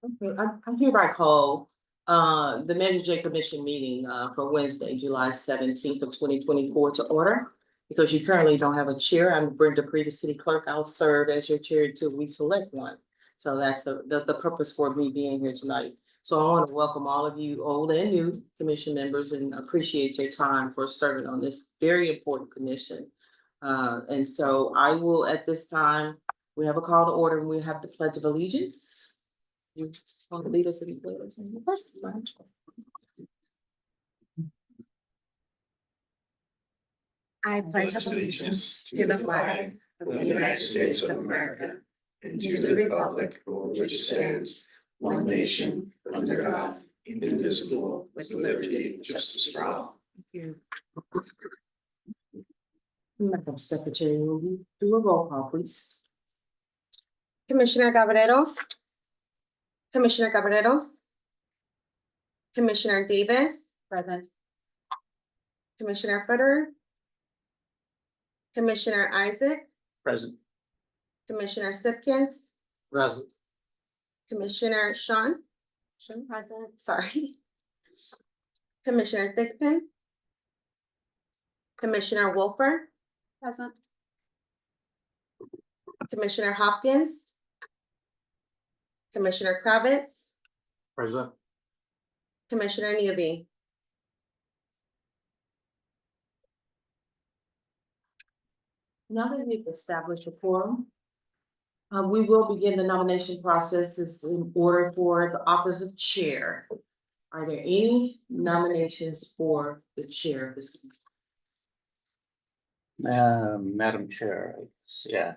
Okay, I hereby call the Measure J Commission meeting for Wednesday, July 17th of 2024 to order. Because you currently don't have a chair, I'm Brenda Bree, the city clerk. I'll serve as your chair until we select one. So that's the purpose for me being here tonight. So I want to welcome all of you, old and new commission members, and appreciate your time for serving on this very important commission. And so I will, at this time, we have a call to order and we have the Pledge of Allegiance. You want to lead us in the pledge? First, I pledge allegiance to the flag of the United States of America and to the republic for which it stands, one nation, under God, indivisible, with liberty and justice for all. Thank you. Madam Secretary, will you do a roll call, please? Commissioner Cavaleros. Commissioner Cavaleros. Commissioner Davis. Present. Commissioner Footer. Commissioner Isaac. Present. Commissioner Sipkins. Present. Commissioner Sean. Present. Sorry. Commissioner Thigpen. Commissioner Wolfer. Present. Commissioner Hopkins. Commissioner Kravitz. Present. Commissioner Newby. Now that we've established a quorum, we will begin the nomination processes in order for the office of chair. Are there any nominations for the chair of this meeting? Madam Chair, yeah.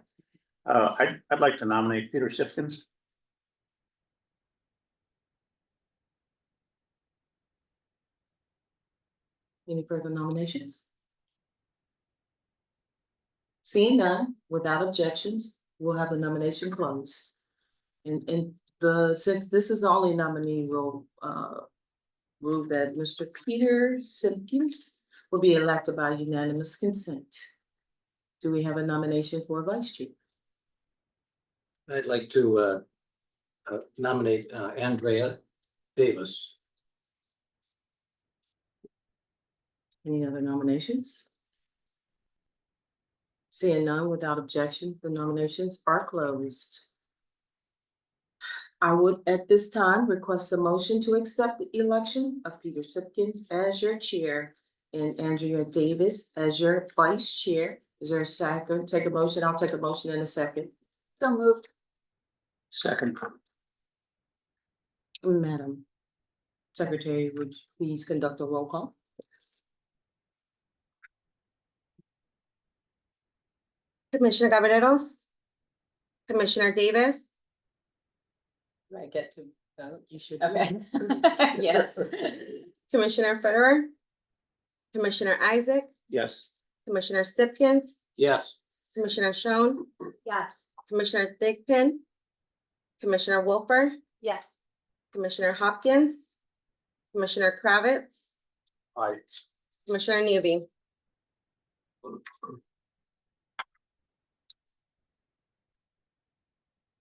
I'd like to nominate Peter Sipkins. Any further nominations? Seeing none, without objections, we'll have the nomination closed. And since this is the only nominee, we'll move that Mr. Peter Simpkins will be elected by unanimous consent. Do we have a nomination for a vice chair? I'd like to nominate Andrea Davis. Any other nominations? Seeing none, without objection, the nominations are closed. I would at this time request a motion to accept the election of Peter Sipkins as your chair and Andrea Davis as your vice chair. Is there a second? Take a motion. I'll take a motion in a second. So moved. Second. Madam Secretary, would you please conduct a roll call? Yes. Commissioner Cavaleros. Commissioner Davis. Do I get to vote? You should. Okay. Yes. Commissioner Footer. Commissioner Isaac. Yes. Commissioner Sipkins. Yes. Commissioner Schoen. Yes. Commissioner Thigpen. Commissioner Wolfer. Yes. Commissioner Hopkins. Commissioner Kravitz. Aye. Commissioner Newby.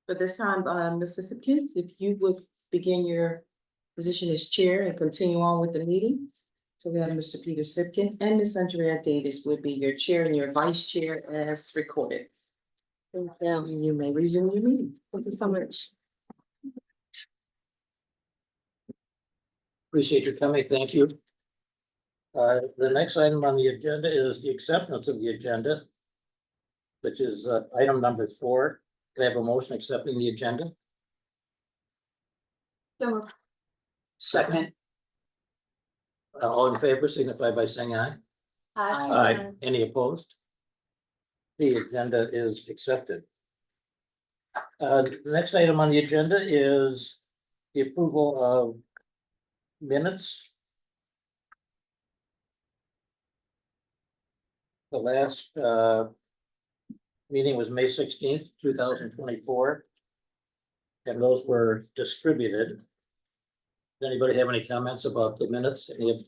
For this time, Mr. Simpkins, if you would begin your position as chair and continue on with the meeting. So we have Mr. Peter Simpkins and Ms. Andrea Davis would be your chair and your vice chair as recorded. Thank you. You may resume your meeting. Thank you so much. Appreciate your coming. Thank you. The next item on the agenda is the acceptance of the agenda, which is item number 4. Can I have a motion accepting the agenda? So moved. Second. All in favor signify by saying aye. Aye. Any opposed? The agenda is accepted. The next item on the agenda is the approval of minutes. The last meeting was May 16th, 2024. And those were distributed. Does anybody have any comments about the minutes? Any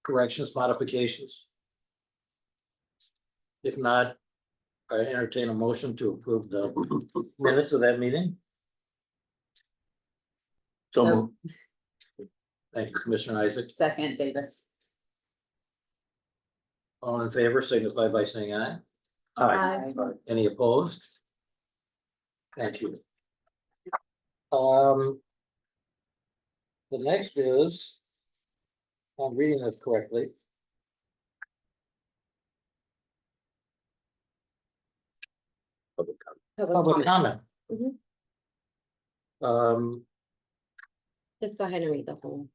corrections, modifications? If not, I entertain a motion to approve the minutes of that meeting. So moved. Thank you, Commissioner Isaac. Second, Davis. All in favor, signify by saying aye. Aye. Any opposed? Thank you. The next is, if I'm reading this correctly. Public comment. Mhm. Um, Let's go ahead and read the whole.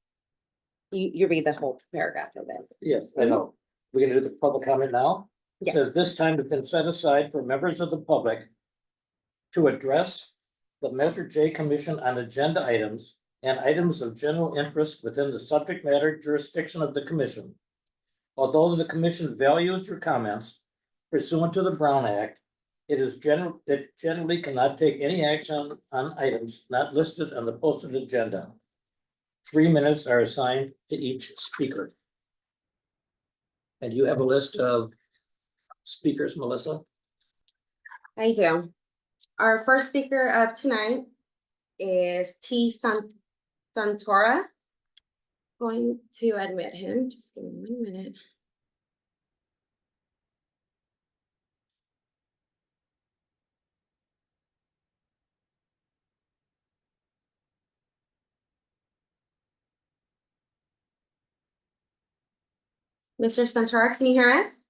You read the whole paragraph of it. yes, I know. We're gonna do the public comment now. It Yes. says this time has been set aside for members of the public to address the Measure J Commission on agenda items and items of general interest within the subject matter jurisdiction of the commission. Although the commission values your comments pursuant to the Brown Act, it generally cannot take any action on items not listed on the posted agenda. 3 minutes are assigned to each speaker. And you have a list of speakers, Melissa? I do. Our first speaker of tonight is Santora. Going to admit him, just give me 1 minute. Mr. Santora, can you hear us?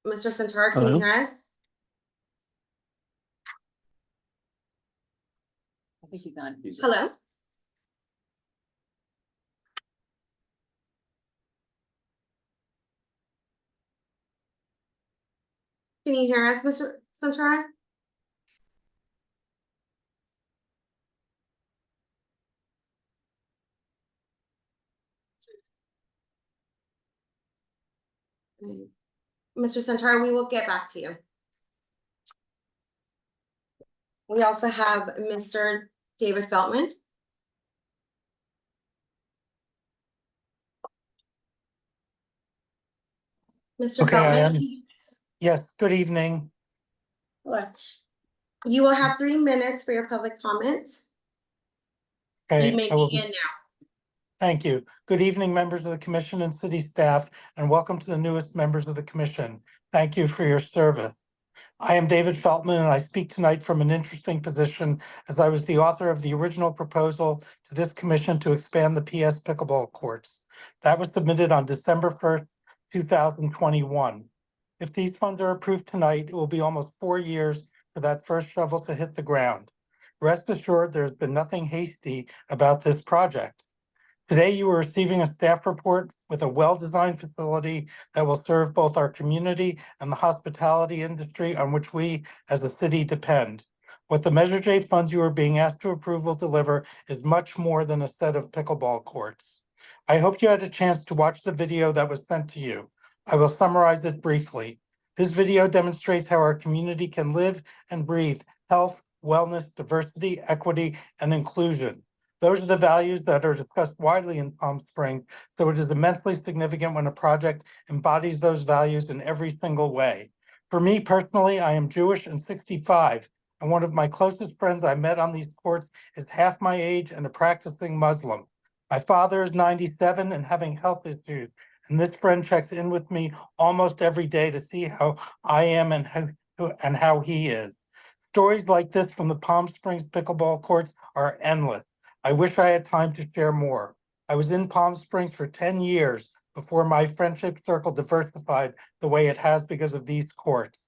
Mr. Santora, can you hear us? I think he's on. Hello? Can you hear us, Mr. Santora? Mr. Santora, we will get back to you. We also have Mr. David Feltman. Mr. Okay, I Feltman. am. Yes, good evening. Hello. You will have 3 minutes for your public comments. You Okay, may I will begin now. Thank you. Good evening, members of the commission and city staff, and welcome to the newest members of the commission. Thank you for your service. I am David Feltman, and I speak tonight from an interesting position as I was the author of the original proposal to this commission to expand the PS pickleball courts. That was submitted on December 1st, 2021. If these funds are approved tonight, it will be almost 4 years for that first shovel to hit the ground. Rest assured, there's been nothing hasty about this project. Today, you are receiving a staff report with a well-designed facility that will serve both our community and the hospitality industry on which we as a city depend. What the Measure J funds you are being asked to approve will deliver is much more than a set of pickleball courts. I hope you had a chance to watch the video that was sent to you. I will summarize it briefly. This video demonstrates how our community can live and breathe health, wellness, diversity, equity, and inclusion. Those are the values that are discussed widely in Palm Springs, so it is immensely significant when a project embodies those values in every single way. For me personally, I am Jewish and 65, and one of my closest friends I met on these courts is half my age and a practicing Muslim. My father is 97 and having health issues, and this friend checks in with me almost every day to see how I am and how he is. Stories like this from the Palm Springs pickleball courts are endless. I wish I had time to share more. I was in Palm Springs for 10 years before my friendship circle diversified the way it has because of these courts.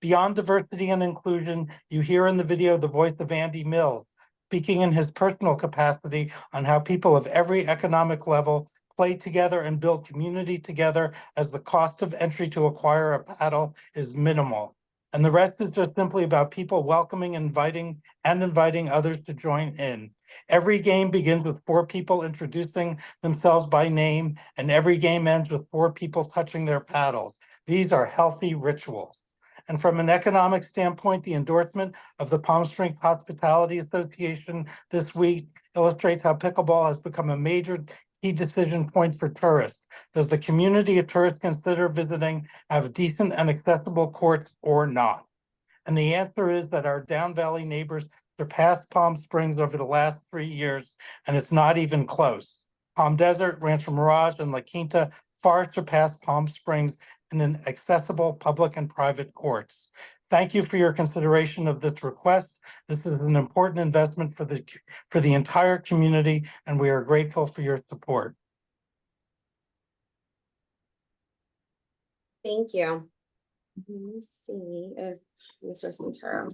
Beyond diversity and inclusion, you hear in the video the voice of Andy Mills, speaking in his personal capacity on how people of every economic level play together and build community together as the cost of entry to acquire a paddle is minimal. And the rest is just simply about people welcoming, inviting others to join in. Every game begins with 4 people introducing themselves by name, and every game ends with 4 people touching their paddles. These are healthy rituals. And from an economic standpoint, the endorsement of the Palm Springs Hospitality Association this week illustrates how pickleball has become a major key decision point for tourists. Does the community of tourists consider visiting have decent and accessible courts or not? And the answer is that our Down Valley neighbors surpassed Palm Springs over the last 3 years, and it's not even close. Palm Desert, Rancho Mirage, and La Quinta far surpass Palm Springs in an accessible public and private courts. Thank you for your consideration of this request. This is an important investment for the entire community, and we are grateful for your support. Thank you. Let me see if Mr. Santoro.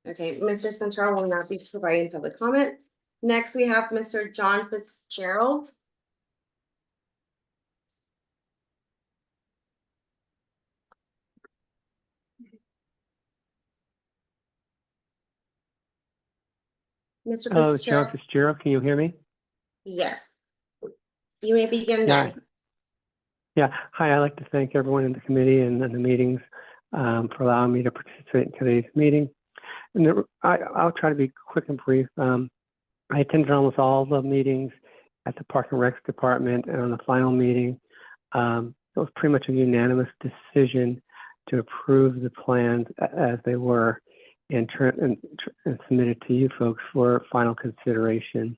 Okay, Mr. Santoro will not be providing public comment. Next, we have Mr. John Fitzgerald. Mr. Hello, it's John Fitzgerald, Fitzgerald. Can you hear me? yes. You may begin Yeah. now. Yeah. Hi, I'd like to thank everyone in the committee and in the meetings for allowing me to participate in today's meeting. And I'll try to be quick and brief. I attended almost all the meetings at the Park and Recs Department, and on the final meeting, it was pretty much a unanimous decision to approve the plans as they were and submit it to you folks for final consideration.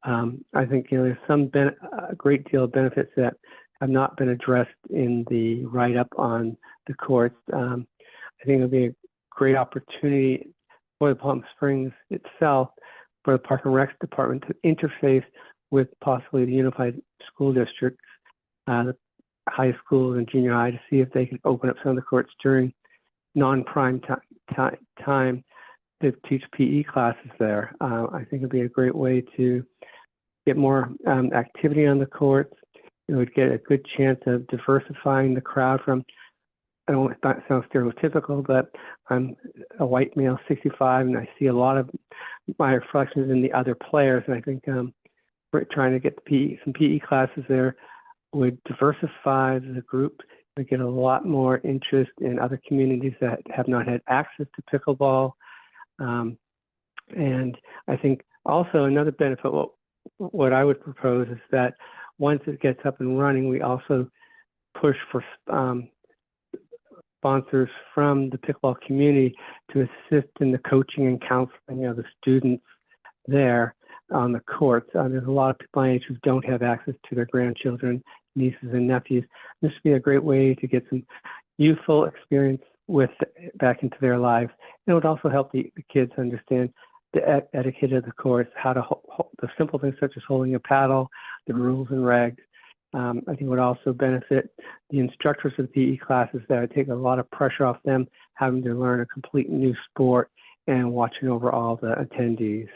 I think there's a great deal of benefits that have not been addressed in the write-up on the courts. I think it'll be a great opportunity for the Palm Springs itself, for the Park and Recs Department to interface with possibly the Unified School Districts, the high schools and junior high, to see if they can open up some of the courts during non-prime time to teach PE classes there. I think it'd be a great way to get more activity on the courts. It would get a good chance of diversifying the crowd from, I don't want to sound stereotypical, but I'm a white male, 65, and I see a lot of my reflections in the other players. And I think we're trying to get some PE classes there would diversify the group. We get a lot more interest in other communities that have not had access to pickleball. And I think also another benefit, what I would propose is that once it gets up and running, we also push for sponsors from the pickleball community to assist in the coaching and counseling of the students there on the courts. There's a lot of people my age who don't have access to their grandchildren, nieces and nephews. This would be a great way to get some youthful experience back into their lives. And it would also help the kids understand the etiquette of the course, how to the simple things such as holding a paddle, the rules and regs. I think it would also benefit the instructors of the PE classes, that would take a lot of pressure off them having to learn a complete new sport and watching over all the attendees.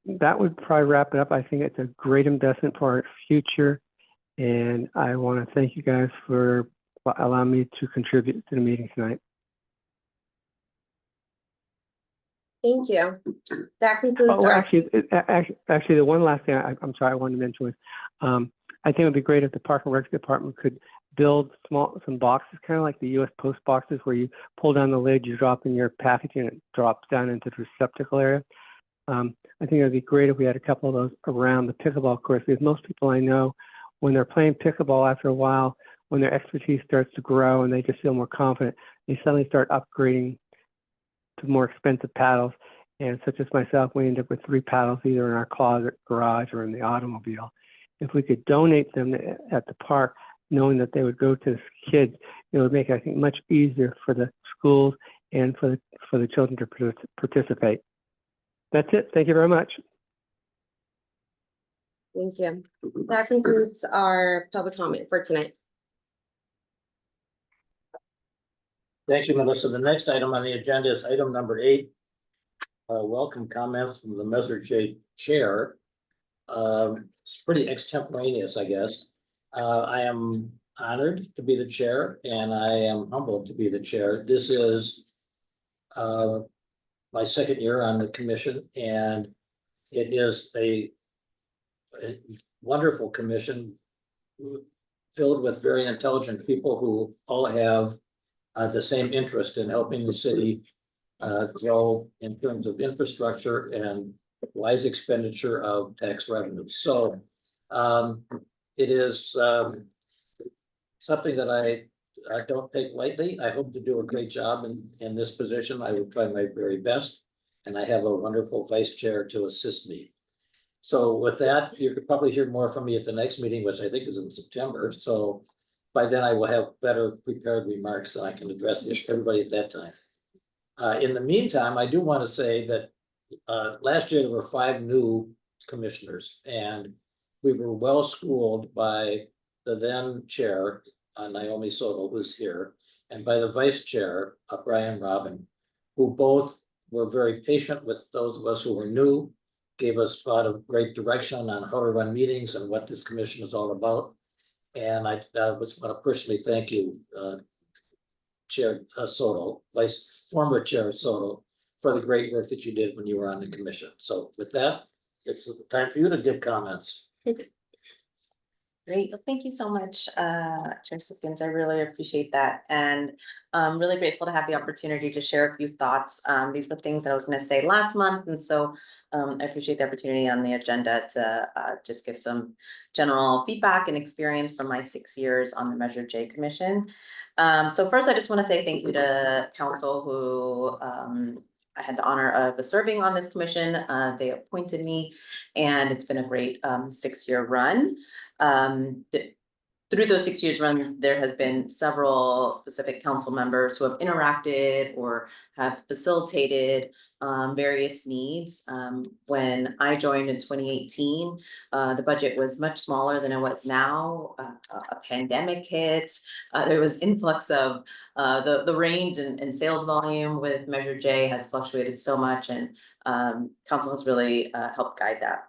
That would probably wrap it up. I think it's a great investment for our future. And I want to thank you guys for allowing me to contribute to the meeting tonight. Thank you. That concludes Oh, our. actually, the one last thing I'm sorry I wanted to mention was, I think it would be great if the Park and Rec Department could build some boxes, kind of like the U.S. Post boxes, where you pull down the lid, you drop in your package, and it drops down into the receptacle area. I think it would be great if we had a couple of those around the pickleball course, because most people I know, when they're playing pickleball, after a while, when their expertise starts to grow and they just feel more confident, they suddenly start upgrading to more expensive paddles. And such as myself, we end up with 3 paddles, either in our closet, garage, or in the automobile. If we could donate them at the park, knowing that they would go to the kids, it would make it, I think, much easier for the schools and for the children to participate. That's it. Thank you very much. Thank you. That concludes our public comment for tonight. Thank you, Melissa. The next item on the agenda is item number 8. Welcome comments from the Measure J chair. It's pretty extemporaneous, I guess. I am honored to be the chair, and I am humbled to be the chair. This is my second year on the commission, and it is a a wonderful commission filled with very intelligent people who all have the same interest in helping the city grow in terms of infrastructure and wise expenditure of tax revenues. So it is something that I don't take lightly. I hope to do a great job in this position. I will try my very best. And I have a wonderful vice chair to assist me. So with that, you could probably hear more from me at the next meeting, which I think is in September. So by then I will have better prepared remarks and I can address everybody at that time. In the meantime, I do want to say that last year there were 5 new commissioners and we were well schooled by the then chair, Naomi Soto, who's here, and by the vice chair, Brian Robin, who both were very patient with those of us who were new, gave us a lot of great direction on how to run meetings and what this commission is all about. And I just want to personally thank you, Chair Soto, former Chair Soto, for the great work that you did when you were on the commission. So with that, it's time for you to give comments. Great. Well, thank you so much, Chair Sipkins. I really appreciate that. And I'm really grateful to have the opportunity to share a few thoughts. These were things that I was going to say last month. And so I appreciate the opportunity on the agenda to just give some general feedback and experience from my 6 years on the Measure J Commission. So first, I just want to say thank you to council who I had the honor of serving on this commission. They appointed me and it's been a great 6-year run. Through those 6 years run, there has been several specific council members who have interacted or have facilitated various needs. When I joined in 2018, the budget was much smaller than it was now. A pandemic hit. There was influx of the range and sales volume with Measure J has fluctuated so much, and council has really helped guide that.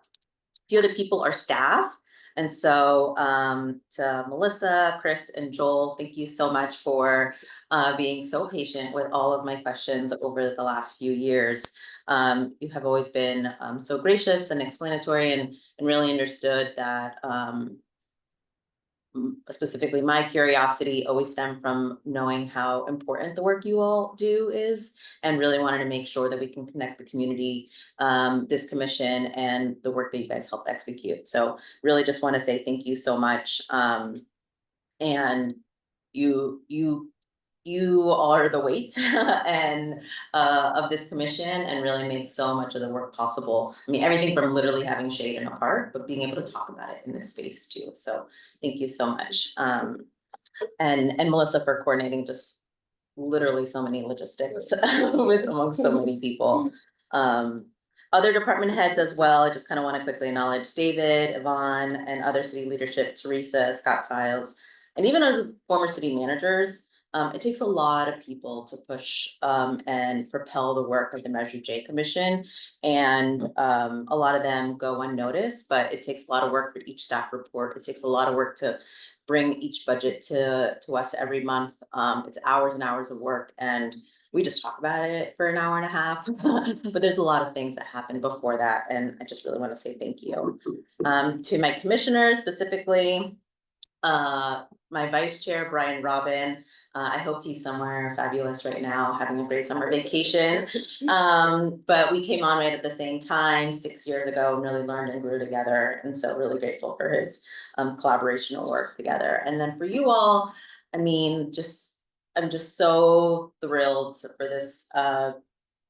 A few other people are staff. And so to Melissa, Chris, and Joel, thank you so much for being so patient with all of my questions over the last few years. You have always been so gracious and explanatory and really understood that specifically my curiosity always stemmed from knowing how important the work you all do is, and really wanted to make sure that we can connect the community, this commission, and the work that you guys help execute. So really just want to say thank you so much. And you are the weight and of this commission and really made so much of the work possible. I mean, everything from literally having shade in a park, but being able to talk about it in this space too. So thank you so much. And Melissa for coordinating just literally so many logistics with amongst so many people. Other department heads as well. I just kind of want to quickly acknowledge David, Yvonne, and other city leadership, Teresa, Scott Siles, and even as former city managers. It takes a lot of people to push and propel the work of the Measure J Commission, and a lot of them go unnoticed, but it takes a lot of work for each staff report. It takes a lot of work to bring each budget to us every month. It's hours and hours of work, and we just talk about it for an hour and a half, but there's a lot of things that happen before that, and I just really want to say thank you. To my commissioners specifically, my vice chair, Brian Robin, I hope he's somewhere fabulous right now, having a great summer vacation. But we came on right at the same time 6 years ago and really learned and grew together. And so really grateful for his collaborational work together. And then for you all, I mean, I'm just so thrilled for this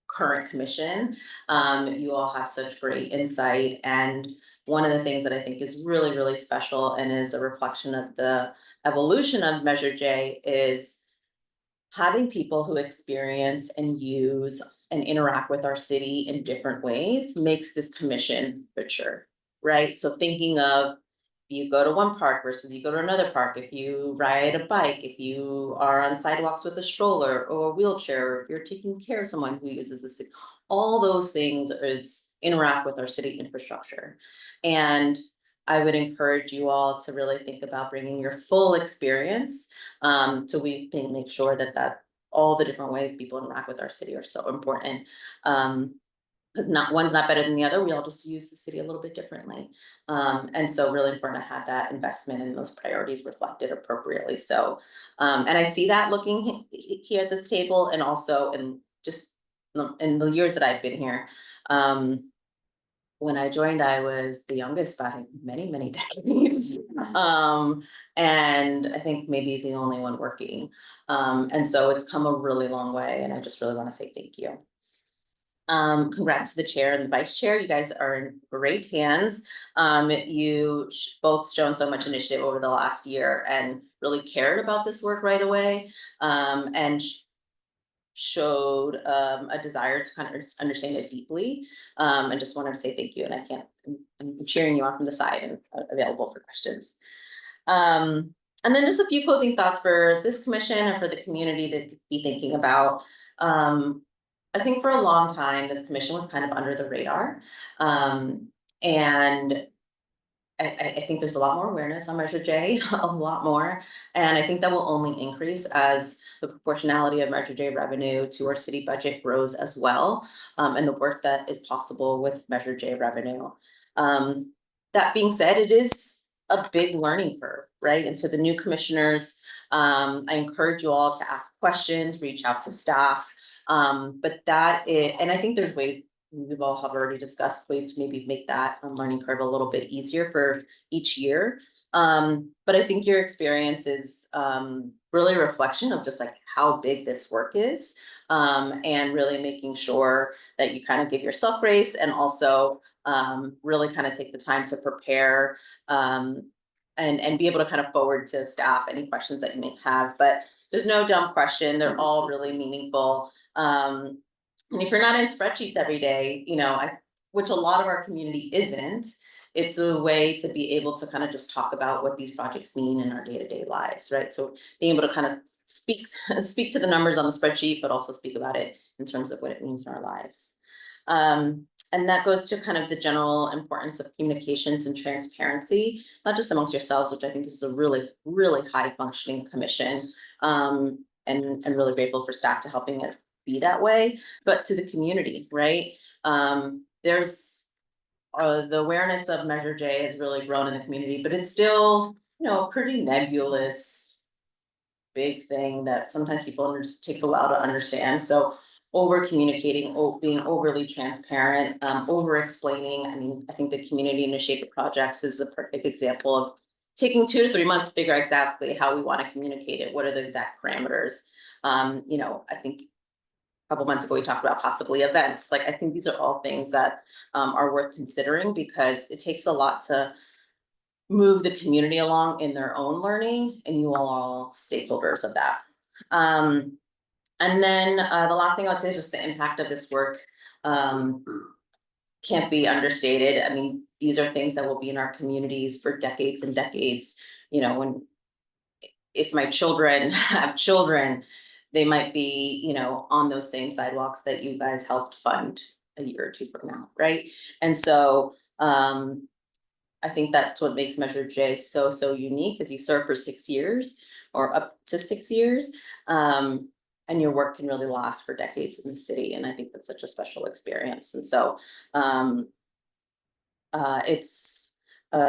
current commission. You all have such great insight, and one of the things that I think is really, really special and is a reflection of the evolution of Measure J is having people who experience and use and interact with our city in different ways makes this commission richer, right? So thinking of, you go to one park versus you go to another park, if you ride a bike, if you are on sidewalks with a stroller or a wheelchair, or if you're taking care of someone who uses the city, all those things is interact with our city infrastructure. And I would encourage you all to really think about bringing your full experience, so we can make sure that all the different ways people interact with our city are so important. Because one's not better than the other, we all just use the city a little bit differently. And so really important to have that investment and those priorities reflected appropriately, so. And I see that looking here at this table and also in just in the years that I've been here. When I joined, I was the youngest by many, many decades. And I think maybe the only one working. And so it's come a really long way, and I just really want to say thank you. Congrats to the chair and the vice chair. You guys are in great hands. You both shown so much initiative over the last year and really cared about this work right away. And showed a desire to kind of understand it deeply. And just wanted to say thank you. And I'm cheering you on from the side and available for questions. And then just a few closing thoughts for this commission and for the community to be thinking about. I think for a long time, this commission was kind of under the radar. And I think there's a lot more awareness on Measure J, a lot more. And I think that will only increase as the proportionality of Measure J revenue to our city budget grows as well. And the work that is possible with Measure J revenue. That being said, it is a big learning curve, right? And so the new commissioners, I encourage you all to ask questions, reach out to staff. But and I think there's ways, we've all have already discussed ways to maybe make that learning curve a little bit easier for each year. But I think your experience is really a reflection of just like how big this work is, and really making sure that you kind of give yourself grace and also really kind of take the time to prepare and be able to kind of forward to staff any questions that you may have. But there's no dumb question. They're all really meaningful. And if you're not in spreadsheets every day, which a lot of our community isn't, it's a way to be able to kind of just talk about what these projects mean in our day-to-day lives, right? So being able to kind of speak to the numbers on the spreadsheet, but also speak about it in terms of what it means in our lives. And that goes to kind of the general importance of communications and transparency, not just amongst yourselves, which I think is a really, really high functioning commission, and really grateful for staff to helping it be that way, but to the community, right? There's the awareness of Measure J has really grown in the community, but it's still, a pretty nebulous, big thing that sometimes people takes a while to understand. So over communicating, being overly transparent, over explaining. I mean, I think the community initiated projects is a perfect example of taking 2 to 3 months to figure out exactly how we want to communicate it. What are the exact parameters? I think a couple months ago, we talked about possibly events. Like, I think these are all things that are worth considering, because it takes a lot to move the community along in their own learning, and you all are all stakeholders of that. And then the last thing I would say is just the impact of this work can't be understated. I mean, these are things that will be in our communities for decades and decades. If my children have children, they might be, on those same sidewalks that you guys helped fund a year or two from now, right? And so I think that's what makes Measure J so unique, is you serve for 6 years or up to 6 years. And your work can really last for decades in the city. And I think that's such a special experience. And so it's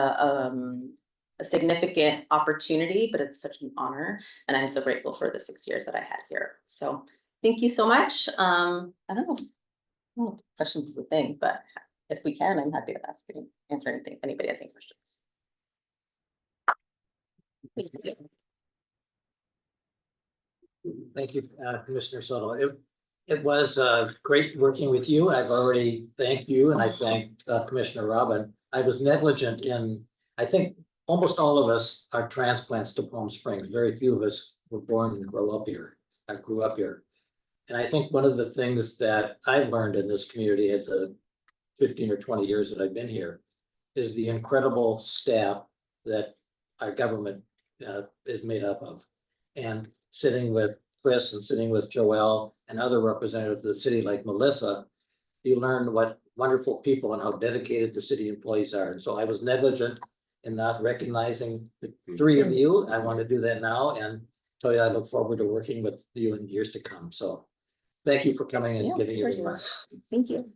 a significant opportunity, but it's such an honor. And I'm so grateful for the 6 years that I had here. So thank you so much. I don't know, questions is a thing, but if we can, I'm happy to answer anything, if anybody has any questions. Thank you. Thank you, Commissioner Soto. It was great working with you. I've already thanked you, and I thanked Commissioner Robin. I was negligent in, I think almost all of us are transplants to Palm Springs. Very few of us were born and grew up here. I grew up here. And I think one of the things that I've learned in this community at the 15 or 20 years that I've been here is the incredible staff that our government is made up of. And sitting with Chris and sitting with Joelle and other representatives of the city like Melissa, you learn what wonderful people and how dedicated the city employees are. And so I was negligent in not recognizing the 3 of you. I want to do that now and tell you I look forward to working with you in years to come. So thank you for coming and giving your remarks. Thank you.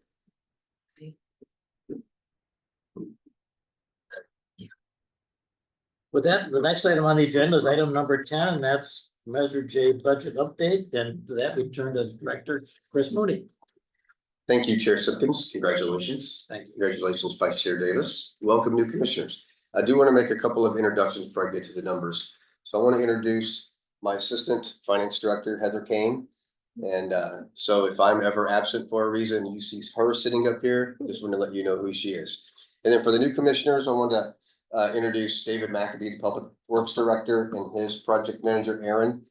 With that, the next item on the agenda is item number 10, and that's Measure J budget update. And to that we turn to Director Chris Mooney. Thank you, Chair Simpkins. Congratulations. Thank you. Congratulations, Vice Chair Davis. Welcome, new commissioners. I do want to make a couple of introductions before I get to the numbers. So I want to introduce my Assistant Finance Director, Heather Kane. And so if I'm ever absent for a reason, you see her sitting up here, just want to let you know who she is. And then for the new commissioners, I want to introduce David McAbee, the Public Works Director, and his project manager, Aaron.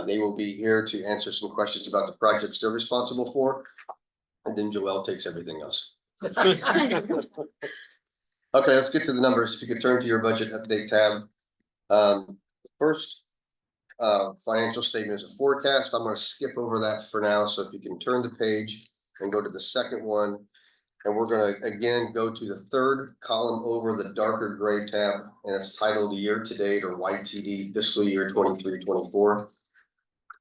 They will be here to answer some questions about the projects they're responsible for. And then Joelle takes everything else. Okay, let's get to the numbers. If you could turn to your budget update tab. First financial statement is a forecast. I'm going to skip over that for now. So if you can turn the page and go to the second one. And we're going to again go to the third column over the darker gray tab, and it's titled year to date or YTD fiscal year 23-24.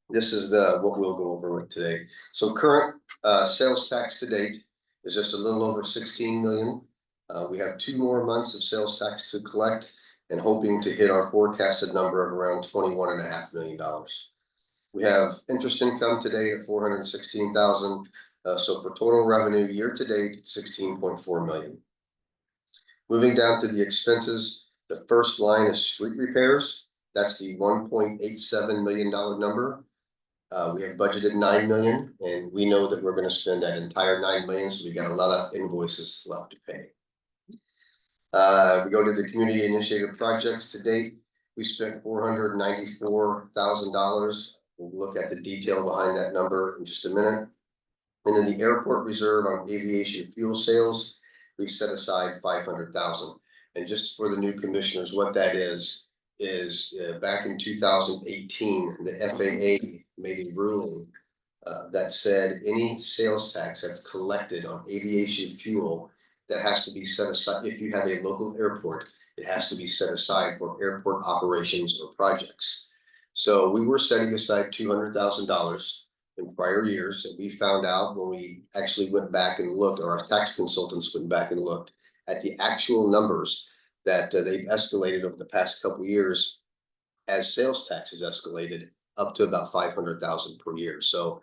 This is what we'll go over with today. So current sales tax to date is just a little over 16 million. We have 2 more months of sales tax to collect and hoping to hit our forecasted number of around $21.5 million. We have interest income today at 416,000. So for total revenue year to date, 16.4 million. Moving down to the expenses, the first line is street repairs. That's the $1.87 million number. We have budgeted 9 million, and we know that we're going to spend that entire 9 million. So we got a lot of invoices left to pay. We go to the community initiated projects to date. We spent $494,000. We'll look at the detail behind that number in just a minute. And in the airport reserve on aviation fuel sales, we set aside 500,000. And just for the new commissioners, what that is back in 2018, the FAA made a ruling that said any sales tax that's collected on aviation fuel that has to be set aside. If you have a local airport, it has to be set aside for airport operations or projects. So we were setting aside $200,000 in prior years, and we found out when we actually went back and looked, or our tax consultants went back and looked at the actual numbers that they've escalated over the past couple of years as sales taxes escalated up to about 500,000 per year. So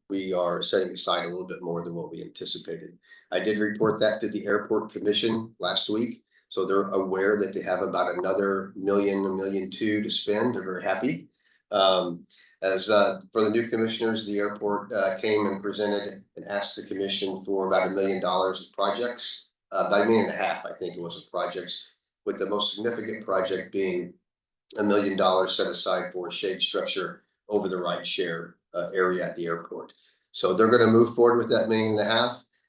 we are setting aside a little bit more than what we anticipated. I did report that to the airport commission last week. So they're aware that they have about another $1.2 million to spend. They're very happy. For the new commissioners, the airport came and presented and asked the commission for about $1 million of projects, about $1.5 million, I think it was, of projects, with the most significant project being $1 million set aside for a shade structure over the ride share area at the airport. So they're going to move forward with that $1.5 million,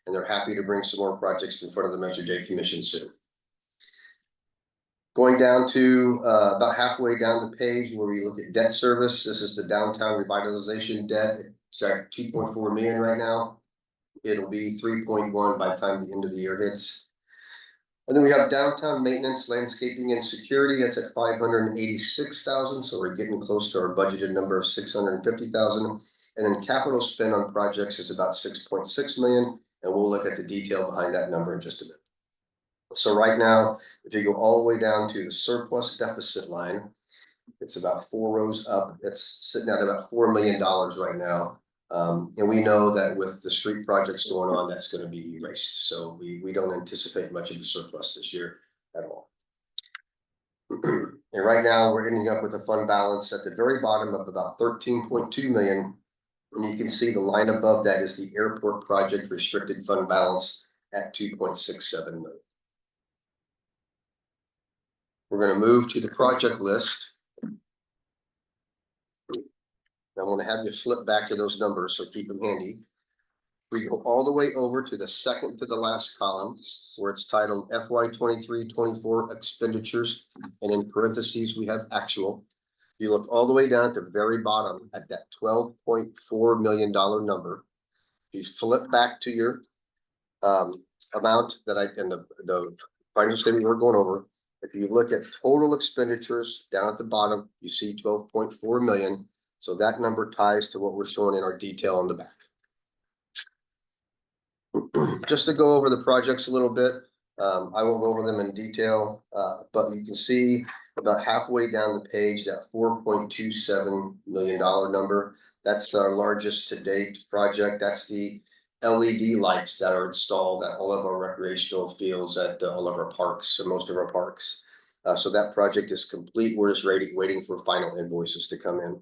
and they're happy to bring some more projects in front of the Measure J Commission soon. Going down to about halfway down the page where we look at debt service. This is the downtown revitalization debt. It's at 2.4 million right now. It'll be 3.1 by the time the end of the year hits. And then we have downtown maintenance, landscaping, and security. That's at 586,000. So we're getting close to our budgeted number of 650,000. And then capital spend on projects is about 6.6 million. And we'll look at the detail behind that number in just a minute. So right now, if you go all the way down to the surplus deficit line, it's about 4 rows up. It's sitting at about $4 million right now. And we know that with the street projects going on, that's going to be erased. So we don't anticipate much of a surplus this year at all. And right now we're ending up with a fund balance at the very bottom of about 13.2 million. And you can see the line above that is the airport project restricted fund balance at 2.67 million. We're going to move to the project list. I'm going to have you flip back to those numbers, so keep them handy. We go all the way over to the second to the last column where it's titled FY 23-24 expenditures, and in parentheses we have actual. You look all the way down at the very bottom at that $12.4 million number. You flip back to your amount that the final statement we're going over. If you look at total expenditures down at the bottom, you see 12.4 million. So that number ties to what we're showing in our detail on the back. Just to go over the projects a little bit, I won't go over them in detail, but you can see about halfway down the page, that $4.27 million number. That's our largest to date project. That's the LED lights that are installed at all of our recreational fields at all of our parks, and most of our parks. So that project is complete. We're just waiting for final invoices to come in.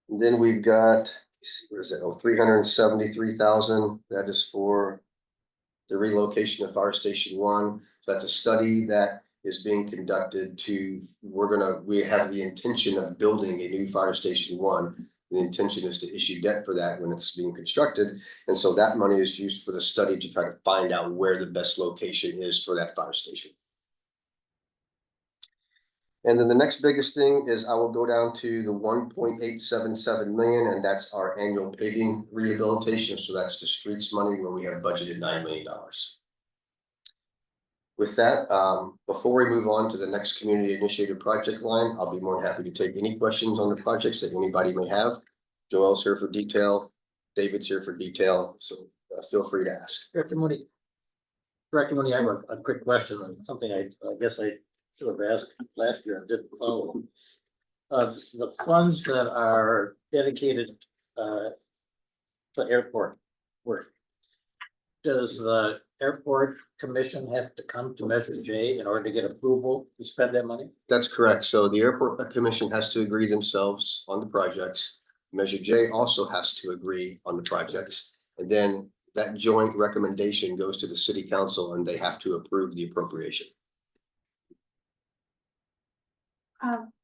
And then we've got, let's see, what is it? Oh, 373,000. That is for the relocation of Fire Station 1. So that's a study that is being conducted we have the intention of building a new Fire Station 1. The intention is to issue debt for that when it's being constructed. And so that money is used for the study to try to find out where the best location is for that fire station. And then the next biggest thing is I will go down to the 1.877 million, and that's our annual paving rehabilitation. So that's the streets money where we have budgeted $9 million. With that, before we move on to the next community initiated project line, I'll be more than happy to take any questions on the projects that anybody may have. Joel's here for detail. David's here for detail. So feel free to ask. Director Mooney, I have a quick question on something I guess I should have asked last year and didn't follow. The funds that are dedicated to airport work. Does the airport commission have to come to Measure J in order to get approval to spend that money? That's correct. So the airport commission has to agree themselves on the projects. Measure J also has to agree on the projects. And then that joint recommendation goes to the city council and they have to approve the appropriation.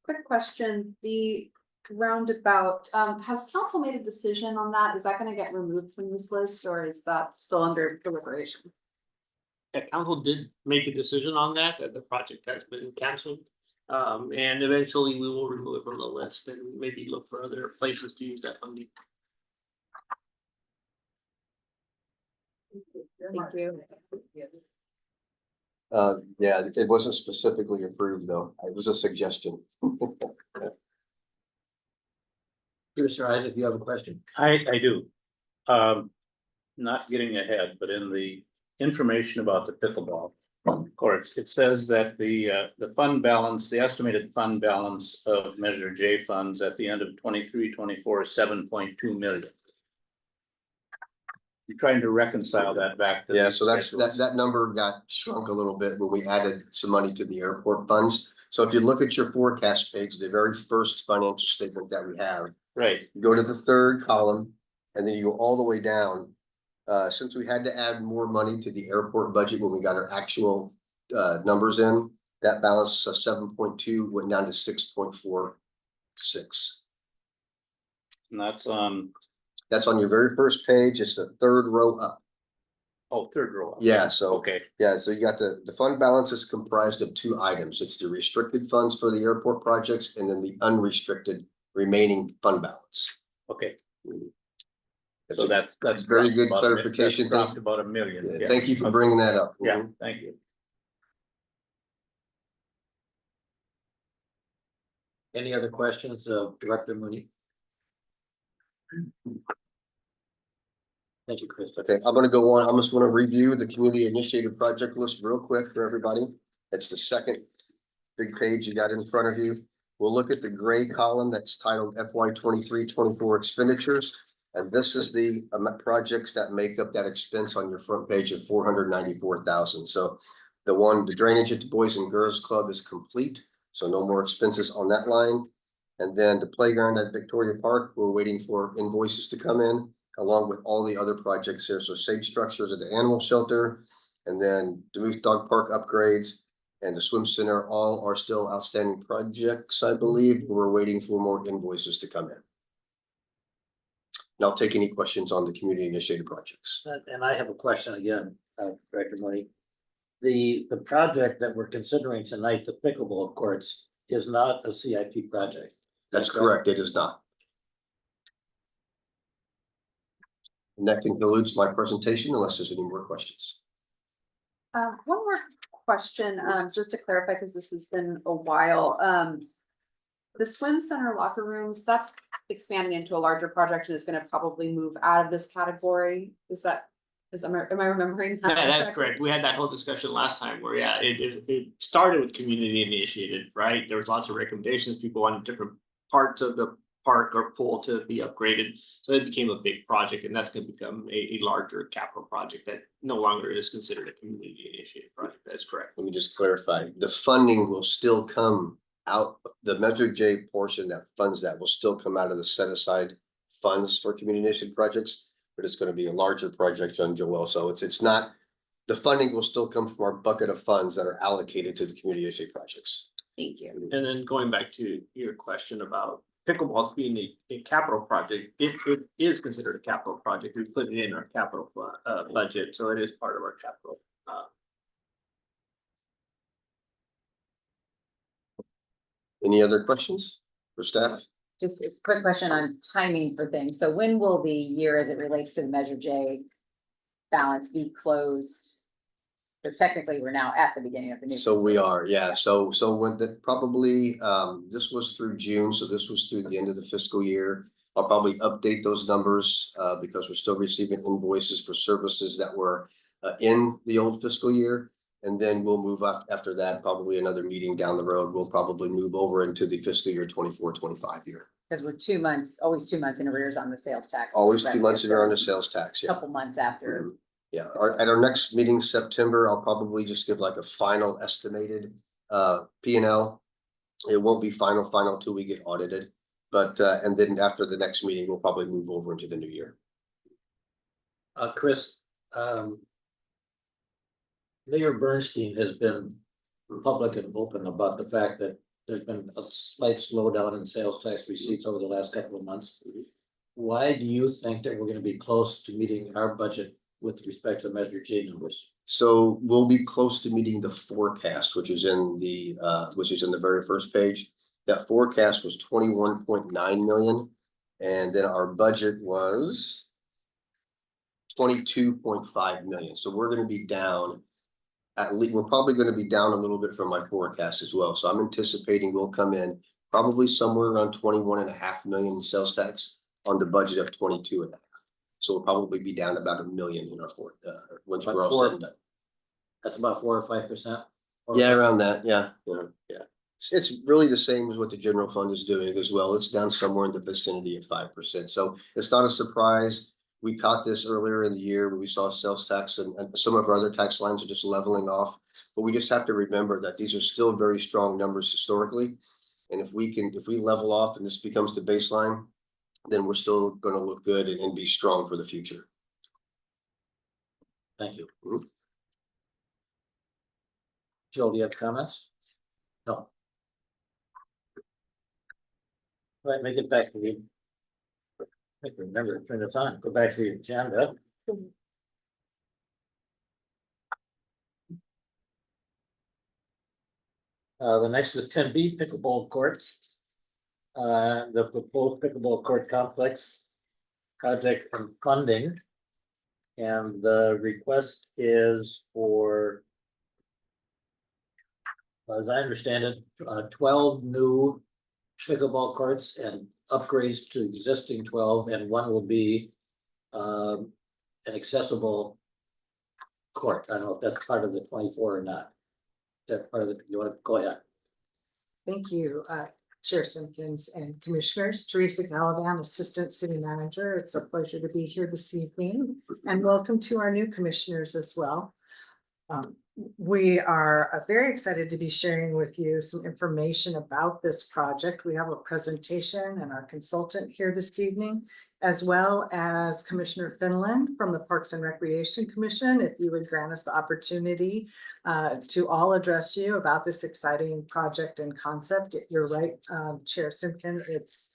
Quick question, the roundabout, has council made a decision on that? Is that gonna get removed from this list or is that still under deliberation? Yeah, council did make a decision on that the project has been canceled. And eventually we will remove it from the list and maybe look for other places to use that funding. Thank you. Yeah, it wasn't specifically approved though. It was a suggestion. Mr. Isaac, you have a question? I do. Not getting ahead, but in the information about the pickleball courts, it says that the fund balance, the estimated fund balance of Measure J funds at the end of 23-24 is 7.2 million. You're trying to reconcile that back to. Yeah, so that number got shrunk a little bit when we added some money to the airport funds. So if you look at your forecast page, the very first financial statement that we have, Right. go to the third column and then you go all the way down. Since we had to add more money to the airport budget when we got our actual numbers in, that balance of 7.2 went down to 6.46. And that's on. That's on your very first page. It's the third row up. Oh, third row up. Yeah, so Okay. yeah, so you got the fund balance is comprised of two items. It's the restricted funds for the airport projects and then the unrestricted remaining fund balance. Okay. That's So a- that's very dropped good about clarification. that's dropped about $1 million. Yeah, thank you for bringing that up. Yeah, Mhm. thank you. Any other questions of Director Mooney? Thank you, Chris. Okay, I'm gonna go on. I just want to review the community initiated project list real quick for everybody. It's the second big page you got in front of you. We'll look at the gray column that's titled FY 23-24 expenditures. And this is the projects that make up that expense on your front page of 494,000. So the drainage at the Boys and Girls Club is complete. So no more expenses on that line. And then the playground at Victoria Park, we're waiting for invoices to come in along with all the other projects here. So sage structures at the animal shelter and then Duluth Dog Park upgrades and the swim center all are still outstanding projects, I believe. We're waiting for more invoices to come in. And I'll take any questions on the community initiated projects. And I have a question again, Director Mooney. The project that we're considering tonight, the pickleball courts, is not a CIP project. That's correct. It is not. And that concludes my presentation unless there's any more questions. One more question, just to clarify, because this has been a while. The swim center locker rooms, that's expanding into a larger project and is gonna probably move out of this category. Is that am I remembering? that Yeah, that's correctly? correct. We had that whole discussion last time where, yeah, it started with community initiated, right? There was lots of recommendations. People wanted different parts of the park or pool to be upgraded. So it became a big project, and that's gonna become a larger capital project that no longer is considered a community initiated project. That's correct. Let me just clarify, the funding will still come out, the Measure J portion that funds that will still come out of the set aside funds for community initiative projects, but it's gonna be a larger project on Joel, so it's not, the funding will still come from our bucket of funds that are allocated to the community initiative projects. Thank you. And then going back to your question about pickleball being a capital project, it is considered a capital project. We put it in our capital budget, so it is part of our capital. Any other questions for staff? Just a quick question on timing for things. So when will the year as it relates to the Measure J balance be closed? Because technically, we're now at the beginning of the new. So we fiscal are, yeah, so when the probably, this was through June, so this was through the end of the fiscal year. I'll probably update those numbers, because we're still receiving invoices for services that were in the old fiscal year. And then we'll move up after that, probably another meeting down the road, we'll probably move over into the fiscal year 24-25 year. Because we're 2 months, always 2 months in arrears on the sales tax. Always 2 months revenue, in on the so sales tax, it's a yeah. Couple months after. Yeah, at our next meeting, September, I'll probably just give like a final estimated P&L. It won't be final till we get audited, but and then after the next meeting, we'll probably move over into the new year. Chris, Mayor Bernstein has been public and open about the fact that there's been a slight slowdown in sales tax receipts over the last couple of months. Why do you think that we're gonna be close to meeting our budget with respect to Measure J numbers? So we'll be close to meeting the forecast, which is in the very first page. That forecast was 21.9 million, and then our budget was 22.5 million. So we're gonna be down. At least, we're probably gonna be down a little bit from my forecast as well. So I'm anticipating we'll come in probably somewhere around 21.5 million in sales tax on the budget of 22.5. So we'll probably be down about 1 million in our once we're all said and done. That's about 4 or 5%. Yeah, around that, yeah. It's really the same as what the general fund is doing as well. It's down somewhere in the vicinity of 5%. So it's not a surprise. We caught this earlier in the year when we saw sales tax and some of our other tax lines are just leveling off. But we just have to remember that these are still very strong numbers historically. And if we level off and this becomes the baseline, then we're still gonna look good and be strong for the future. Thank you. Joe, do you have comments? No. All right, make it back to you. Remember, turn this on, go back to your agenda. The next is 10B pickleball courts. The proposed pickleball court complex project and funding. And the request is for, as I understand it, 12 new pickleball courts and upgrades to existing 12, and one will be an accessible court. I don't know if that's part of the 24 or not. Is that part of the, you want to go ahead? Thank you, Chair Simpkins and Commissioners. Teresa Gallivan, Assistant City Manager. It's a pleasure to be here this evening, and welcome to our new commissioners as well. We are very excited to be sharing with you some information about this project. We have a presentation and our consultant here this evening, as well as Commissioner Finland from the Parks and Recreation Commission. If you would grant us the opportunity to all address you about this exciting project and concept. You're right, Chair Simpkin, it's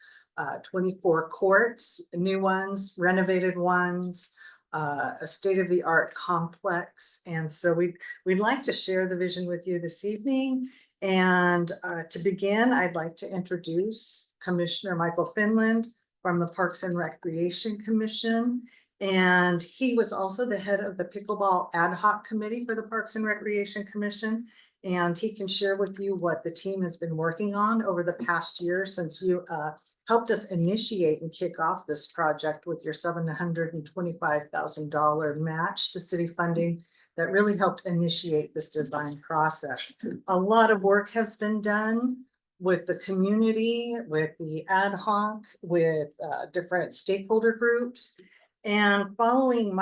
24 courts, new ones, renovated ones, a state-of-the-art complex. And so we'd like to share the vision with you this evening. And to begin, I'd like to introduce Commissioner Michael Finland from the Parks and Recreation Commission. And he was also the head of the Pickleball Ad Hoc Committee for the Parks and Recreation Commission. And he can share with you what the team has been working on over the past year since you helped us initiate and kick off this project with your $725,000 match to city funding that really helped initiate this design process. A lot of work has been done with the community, with the ad hoc, with different stakeholder groups. And following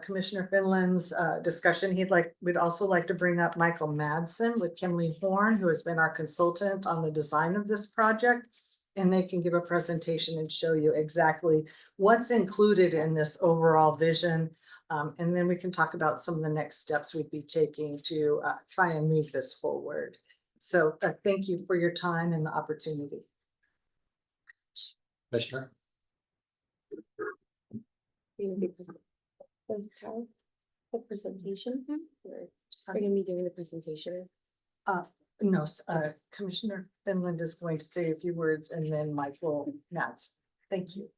Commissioner Finland's discussion, we'd also like to bring up Michael Madsen with Kimley Horn, who has been our consultant on the design of this project. And they can give a presentation and show you exactly what's included in this overall vision. And then we can talk about some of the next steps we'd be taking to try and move this forward. So thank you for your time and the opportunity. Commissioner? The presentation? Or are you gonna be doing the presentation? No, Commissioner Finland is going to say a few words and then Michael Matz. Thank you.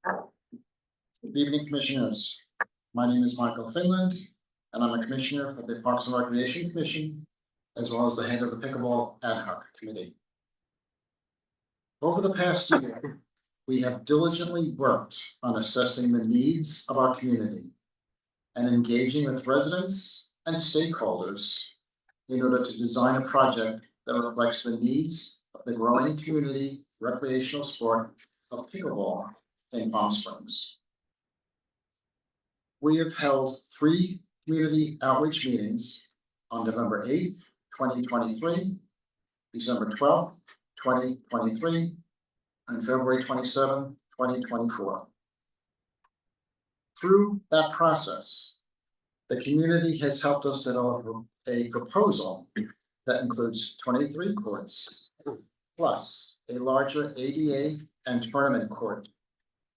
Good evening, commissioners. My name is Michael Finland, and I'm a commissioner for the Parks and Recreation Commission, as well as the head of the Pickleball Ad Hoc Committee. Over the past year, we have diligently worked on assessing the needs of our community and engaging with residents and stakeholders in order to design a project that reflects the needs of the growing community recreational sport of pickleball in Palm Springs. We have held 3 community outreach meetings on November 8th, 2023, December 12th, 2023, and February 27th, 2024. Through that process, the community has helped us develop a proposal that includes 23 courts, plus a larger ADA and tournament court,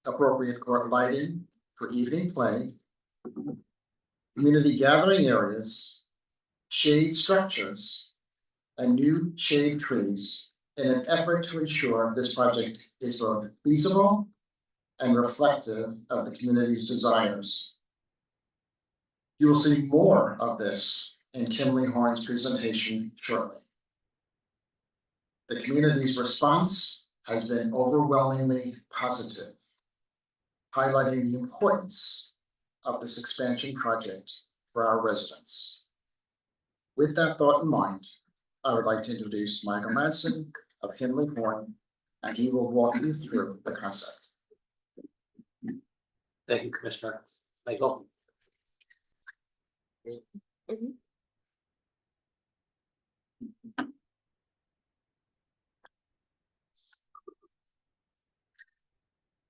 appropriate court lighting for evening play, community gathering areas, shade structures, and new shade trees in an effort to ensure this project is both feasible and reflective of the community's desires. You will see more of this in Kimley Horn's presentation shortly. The community's response has been overwhelmingly positive, highlighting the importance of this expansion project for our residents. With that thought in mind, I would like to introduce Michael Madsen of Kimley Horn, and he will walk you through the concept. Thank you, Commissioner. Michael?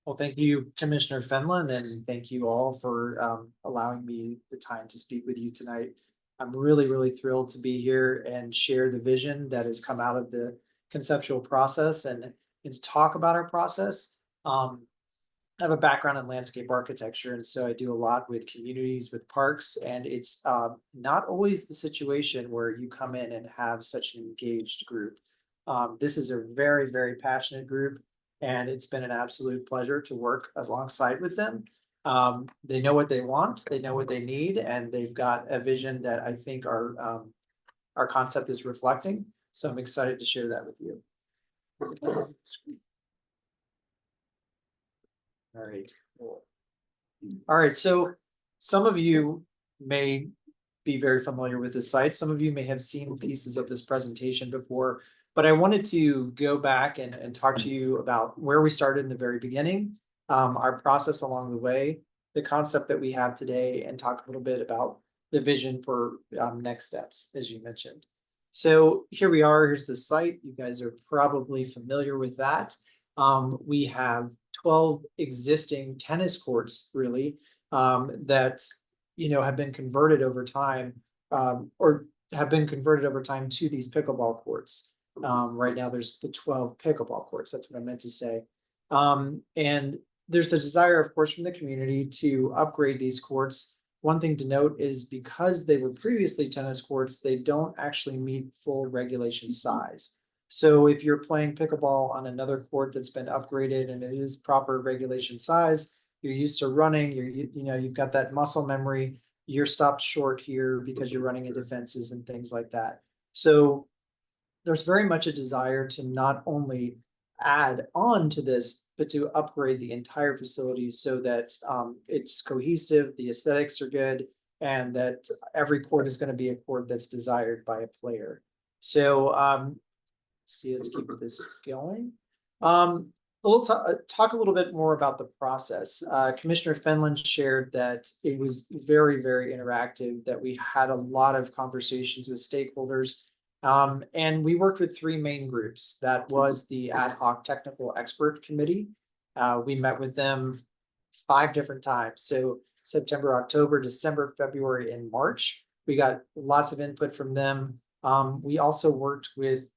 Well, thank you, Commissioner Fenlon, and thank you all for allowing me the time to speak with you tonight. I'm really thrilled to be here and share the vision that has come out of the conceptual process and to talk about our process. I have a background in landscape architecture, and so I do a lot with communities, with parks, and it's not always the situation where you come in and have such an engaged group. This is a very passionate group, and it's been an absolute pleasure to work alongside with them. They know what they want, they know what they need, and they've got a vision that I think our concept is reflecting. So I'm excited to share that with you. All right, so some of you may be very familiar with this site. Some of you may have seen pieces of this presentation before, but I wanted to go back and talk to you about where we started in the very beginning, our process along the way, the concept that we have today, and talk a little bit about the vision for next steps, as you mentioned. So here we are, here's the site. You guys are probably familiar with that. We have 12 existing tennis courts, really, that have been converted over time, or have been converted over time to these pickleball courts. Right now, there's the 12 pickleball courts. That's what I meant to say. And there's the desire, of course, from the community to upgrade these courts. One thing to note is because they were previously tennis courts, they don't actually meet full regulation size. So if you're playing pickleball on another court that's been upgraded and it is proper regulation size, you're used to running, you've got that muscle memory, you're stopped short here because you're running into fences and things like that. So there's very much a desire to not only add on to this, but to upgrade the entire facility so that it's cohesive, the aesthetics are good, and that every court is going to be a court that's desired by a player. So let's keep this going. We'll talk a little bit more about the process. Commissioner Fenlon shared that it was very, very interactive, that we had a lot of conversations with stakeholders. And we worked with three main groups. That was the Ad Hoc Technical Expert Committee. We met with them 5 different times. So September, October, December, February, and March. We got lots of input from them. We also worked with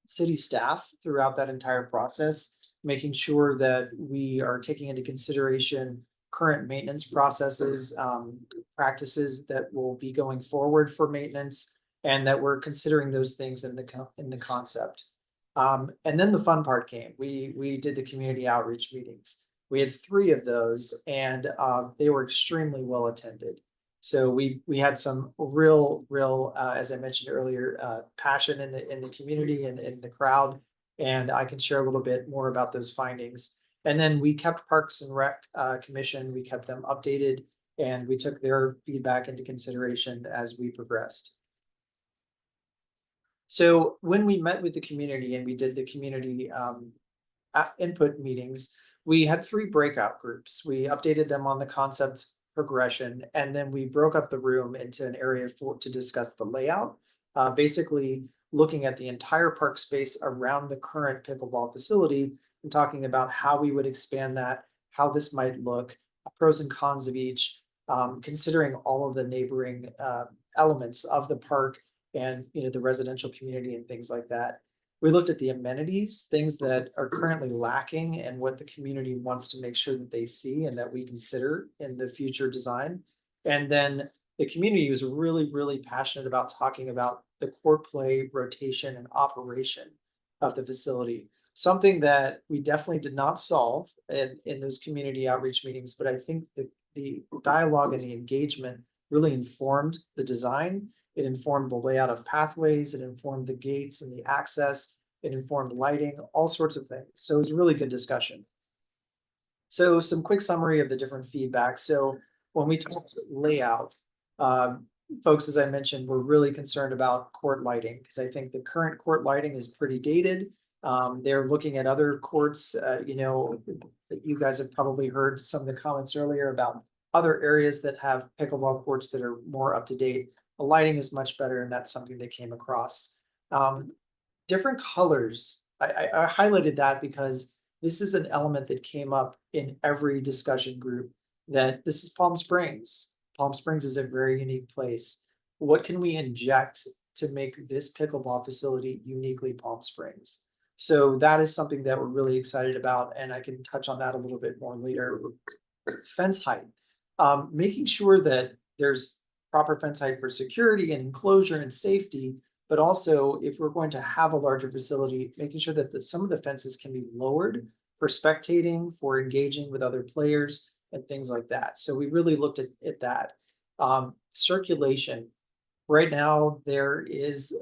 city staff throughout that entire process, making sure that we are taking into consideration current maintenance processes, practices that will be going forward for maintenance, and that we're considering those things in the concept. And then the fun part came. We did the community outreach meetings. We had 3 of those, and they were extremely well attended. So we had some real, as I mentioned earlier, passion in the community and in the crowd. And I can share a little bit more about those findings. And then we kept Parks and Rec Commission, we kept them updated, and we took their feedback into consideration as we progressed. So when we met with the community and we did the community input meetings, we had 3 breakout groups. We updated them on the concept progression, and then we broke up the room into an area to discuss the layout, basically looking at the entire park space around the current pickleball facility and talking about how we would expand that, how this might look, pros and cons of each, considering all of the neighboring elements of the park and the residential community and things like that. We looked at the amenities, things that are currently lacking and what the community wants to make sure that they see and that we consider in the future design. And then the community was really, really passionate about talking about the court play, rotation, and operation of the facility. Something that we definitely did not solve in those community outreach meetings, but I think the dialogue and the engagement really informed the design. It informed the layout of pathways, it informed the gates and the access, it informed lighting, all sorts of things. So it was a really good discussion. So some quick summary of the different feedback. So when we talked layout, folks, as I mentioned, were really concerned about court lighting because I think the current court lighting is pretty dated. They're looking at other courts, you guys have probably heard some of the comments earlier about other areas that have pickleball courts that are more up to date. The lighting is much better, and that's something they came across. Different colors. I highlighted that because this is an element that came up in every discussion group, that this is Palm Springs. Palm Springs is a very unique place. What can we inject to make this pickleball facility uniquely Palm Springs? So that is something that we're really excited about, and I can touch on that a little bit more later. Fence height. Making sure that there's proper fence height for security and enclosure and safety, but also if we're going to have a larger facility, making sure that some of the fences can be lowered for spectating, for engaging with other players and things like that. So we really looked at that. Circulation. Right now, there is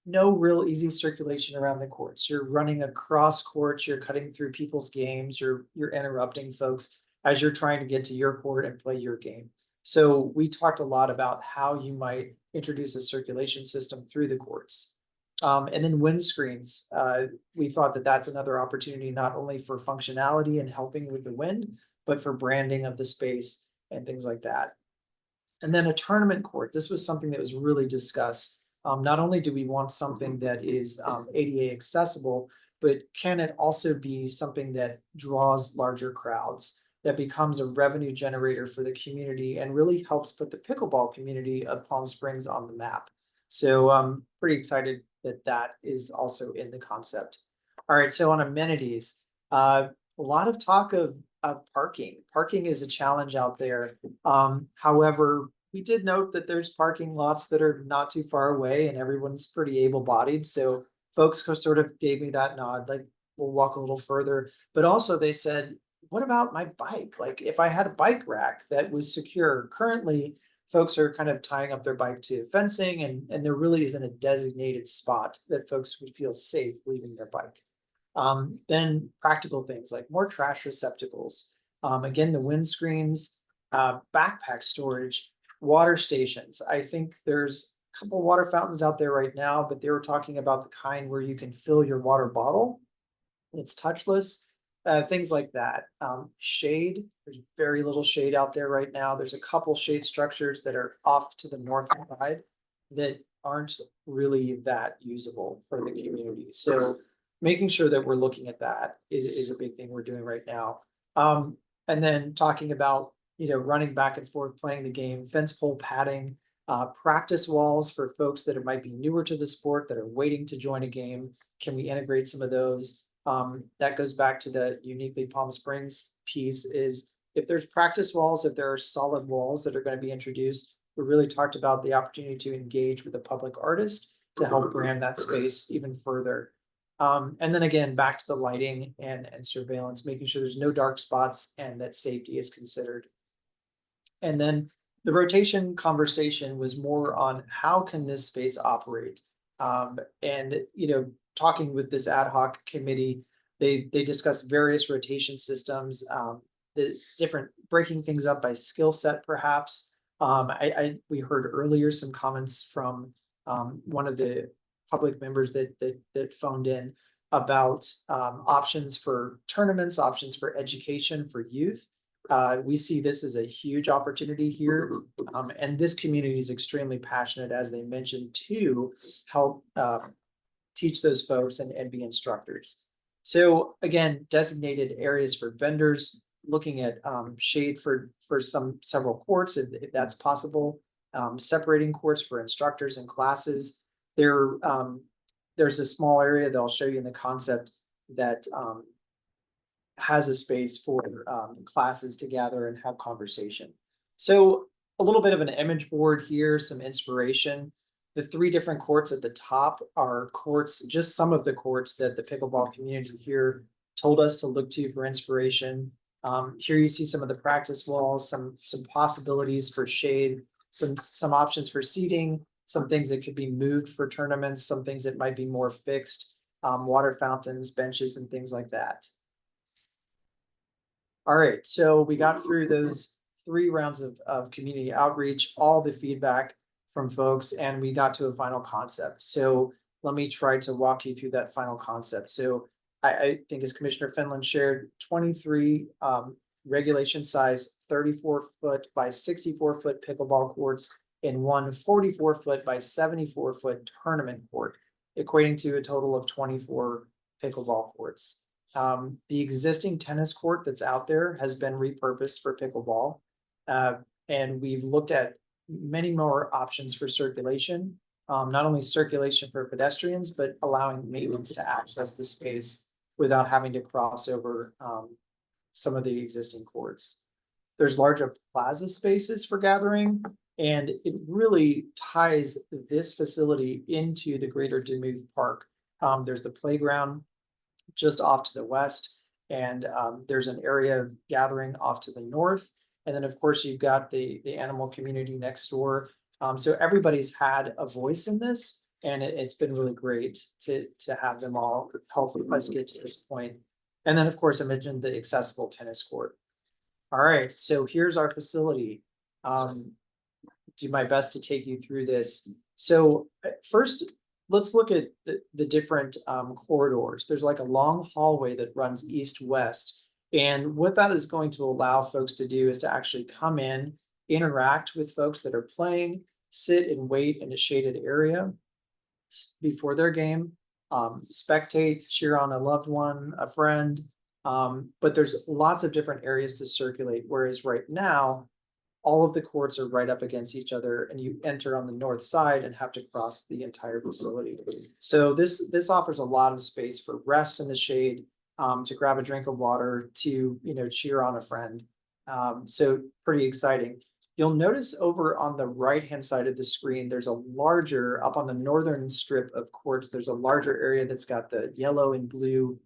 no real easy circulation around the courts. You're running across courts, you're cutting through people's games, you're interrupting folks as you're trying to get to your court and play your game. So we talked a lot about how you might introduce a circulation system through the courts. And then windscreens. We thought that that's another opportunity, not only for functionality and helping with the wind, but for branding of the space and things like that. And then a tournament court. This was something that was really discussed. Not only do we want something that is ADA accessible, but can it also be something that draws larger crowds, that becomes a revenue generator for the community and really helps put the pickleball community of Palm Springs on the map. So I'm pretty excited that that is also in the concept. All right, so on amenities, a lot of talk of parking. Parking is a challenge out there. However, we did note that there's parking lots that are not too far away and everyone's pretty able-bodied. So folks sort of gave me that nod, like we'll walk a little further. But also they said, what about my bike? Like if I had a bike rack that was secure, currently folks are kind of tying up their bike to fencing and there really isn't a designated spot that folks would feel safe leaving their bike. Then practical things like more trash receptacles. Again, the windscreens, backpack storage, water stations. I think there's a couple water fountains out there right now, but they were talking about the kind where you can fill your water bottle. It's touchless, things like that. Shade, there's very little shade out there right now. There's a couple shade structures that are off to the north side that aren't really that usable for the community. So making sure that we're looking at that is a big thing we're doing right now. And then talking about, running back and forth, playing the game, fence pole padding, practice walls for folks that might be newer to the sport that are waiting to join a game. Can we integrate some of those? That goes back to the uniquely Palm Springs piece is if there's practice walls, if there are solid walls that are going to be introduced, we really talked about the opportunity to engage with a public artist to help brand that space even further. And then again, back to the lighting and surveillance, making sure there's no dark spots and that safety is considered. And then the rotation conversation was more on how can this space operate? And, talking with this ad hoc committee, they discussed various rotation systems, the different breaking things up by skill set, perhaps. We heard earlier some comments from one of the public members that phoned in about options for tournaments, options for education for youth. We see this as a huge opportunity here, and this community is extremely passionate, as they mentioned, to help teach those folks and be instructors. So again, designated areas for vendors, looking at shade for several courts if that's possible, separating courts for instructors and classes. There's a small area that I'll show you in the concept that has a space for classes to gather and have conversation. So a little bit of an image board here, some inspiration. The 3 different courts at the top are courts, just some of the courts that the pickleball community here told us to look to for inspiration. Here you see some of the practice walls, some possibilities for shade, some options for seating, some things that could be moved for tournaments, some things that might be more fixed, water fountains, benches, and things like that. All right, so we got through those 3 rounds of community outreach, all the feedback from folks, and we got to a final concept. So let me try to walk you through that final concept. So I think as Commissioner Finland shared, 23 regulation size 34-foot by 64-foot pickleball courts and 1 44-foot by 74-foot tournament court, equating to a total of 24 pickleball courts. The existing tennis court that's out there has been repurposed for pickleball. And we've looked at many more options for circulation, not only circulation for pedestrians, but allowing maintenance to access the space without having to cross over some of the existing courts. There's larger plaza spaces for gathering, and it really ties this facility into the greater Demuth Park. There's the playground just off to the west, and there's an area of gathering off to the north. And then, of course, you've got the animal community next door. So everybody's had a voice in this, and it's been really great to have them all help us get to this point. And then, of course, I mentioned the accessible tennis court. All right, so here's our facility. Do my best to take you through this. So first, let's look at the different corridors. There's like a long hallway that runs east-west. And what that is going to allow folks to do is to actually come in, interact with folks that are playing, sit and wait in a shaded area before their game, spectate, cheer on a loved one, a friend. But there's lots of different areas to circulate. Whereas right now, all of the courts are right up against each other, and you enter on the north side and have to cross the entire facility. So this offers a lot of space for rest in the shade, to grab a drink of water, to cheer on a friend. So pretty exciting. You'll notice over on the right-hand side of the screen, there's a larger, up on the northern strip of courts, there's a larger area that's got the yellow and blue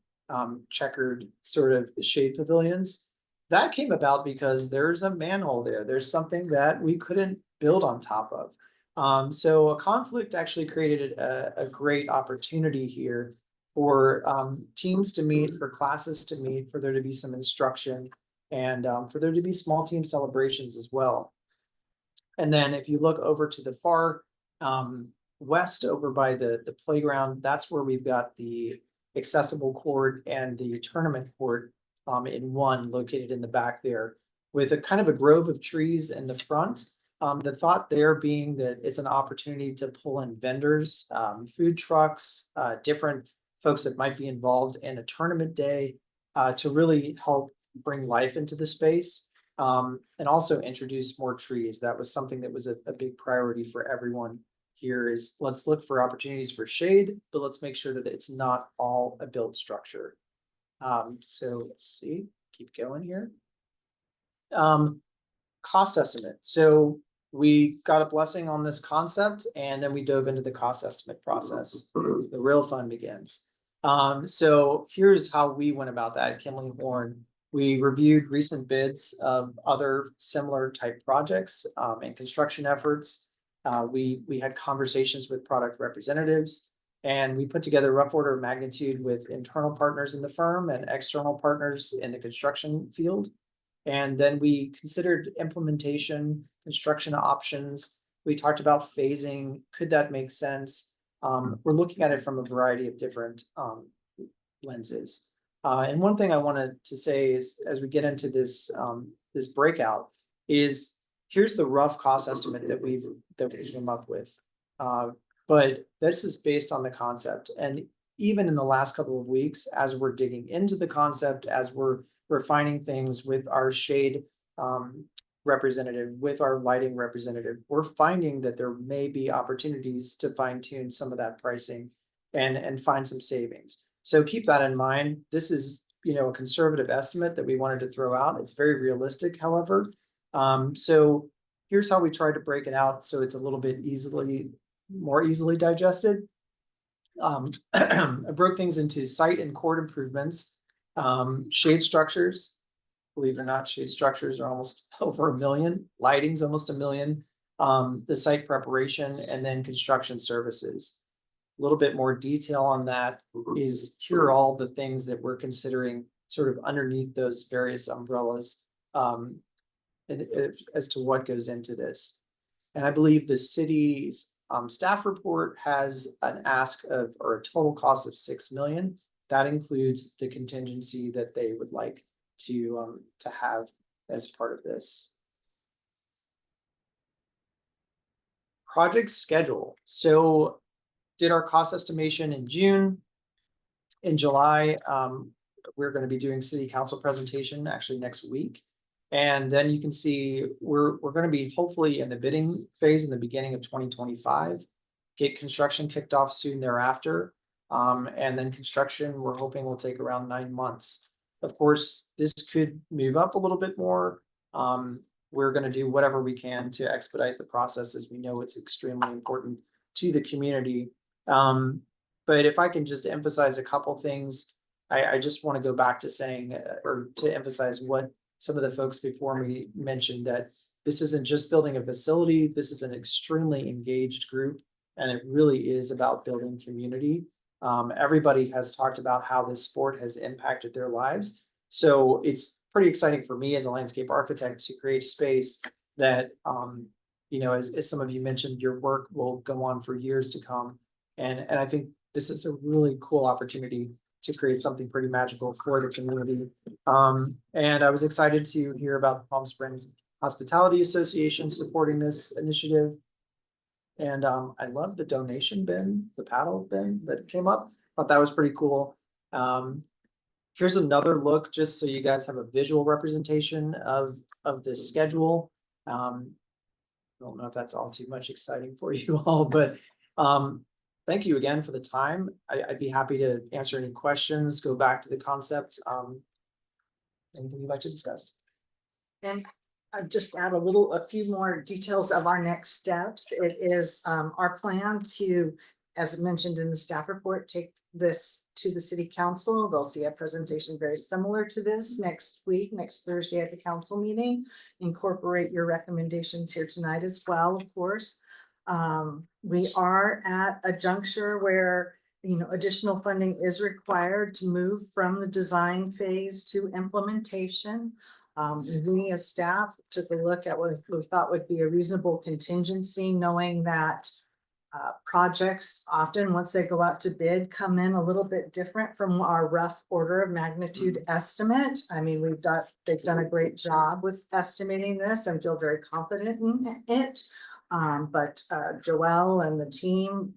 checkered sort of shade pavilions. That came about because there's a manhole there. There's something that we couldn't build on top of. So a conflict actually created a great opportunity here for teams to meet, for classes to meet, for there to be some instruction, and for there to be small team celebrations as well. And then if you look over to the far west over by the playground, that's where we've got the accessible court and the tournament court in one located in the back there with a kind of a grove of trees in the front. The thought there being that it's an opportunity to pull in vendors, food trucks, different folks that might be involved in a tournament day to really help bring life into the space. And also introduce more trees. That was something that was a big priority for everyone here is let's look for opportunities for shade, but let's make sure that it's not all a built structure. So let's see, keep going here. Cost estimate. So we got a blessing on this concept and then we dove into the cost estimate process. The real fun begins. So here's how we went about that at Kimley Horn. We reviewed recent bids of other similar type projects and construction efforts. We had conversations with product representatives and we put together a rough order of magnitude with internal partners in the firm and external partners in the construction field. And then we considered implementation, construction options. We talked about phasing. Could that make sense? We're looking at it from a variety of different lenses. And one thing I wanted to say is, as we get into this this breakout, is here's the rough cost estimate that we came up with. But this is based on the concept. And even in the last couple of weeks, as we're digging into the concept, as we're refining things with our shade representative, with our lighting representative, we're finding that there may be opportunities to fine tune some of that pricing and find some savings. So keep that in mind. This is, you know, a conservative estimate that we wanted to throw out. It's very realistic, however. So here's how we tried to break it out so it's a little bit more easily digested. I broke things into site and court improvements, shade structures. Believe it or not, shade structures are almost over $1 million. Lighting's almost $1 million. The site preparation and then construction services. A little bit more detail on that is here are all the things that we're considering sort of underneath those various umbrellas as to what goes into this. And I believe the city's staff report has an ask of or a total cost of $6 million. That includes the contingency that they would like to have as part of this. Project schedule. So did our cost estimation in June. In July, we're going to be doing city council presentation actually next week. And then you can see we're going to be hopefully in the bidding phase in the beginning of 2025, get construction kicked off soon thereafter. And then construction, we're hoping will take around 9 months. Of course, this could move up a little bit more. We're going to do whatever we can to expedite the process as we know it's extremely important to the community. But if I can just emphasize a couple things, I just want to go back to saying or to emphasize what some of the folks before me mentioned, that this isn't just building a facility. This is an extremely engaged group, and it really is about building community. Everybody has talked about how this sport has impacted their lives. So it's pretty exciting for me as a landscape architect to create space that, you know, as some of you mentioned, your work will go on for years to come. And I think this is a really cool opportunity to create something pretty magical for the community. And I was excited to hear about the Palm Springs Hospitality Association supporting this initiative. And I love the donation bin, the paddle bin that came up. Thought that was pretty cool. Here's another look just so you guys have a visual representation of this schedule. I don't know if that's all too much exciting for you all, but thank you again for the time. I'd be happy to answer any questions, go back to the concept. Anything you'd like to discuss? And I'll just add a few more details of our next steps. It is our plan to, as mentioned in the staff report, take this to the city council. They'll see a presentation very similar to this next week, next Thursday at the council meeting. Incorporate your recommendations here tonight as well, of course. We are at a juncture where additional funding is required to move from the design phase to implementation. We as staff took a look at what we thought would be a reasonable contingency, knowing that projects often, once they go out to bid, come in a little bit different from our rough order of magnitude estimate. I mean, they've done a great job with estimating this and feel very confident in it. But Joelle and the team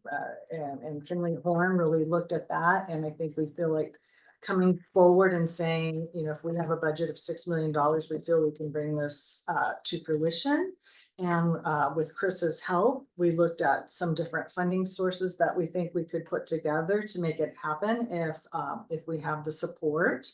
and Kinley Horn really looked at that, and I think we feel like coming forward and saying, if we have a budget of $6 million, we feel we can bring this to fruition. And with Chris's help, we looked at some different funding sources that we think we could put together to make it happen if we have the support.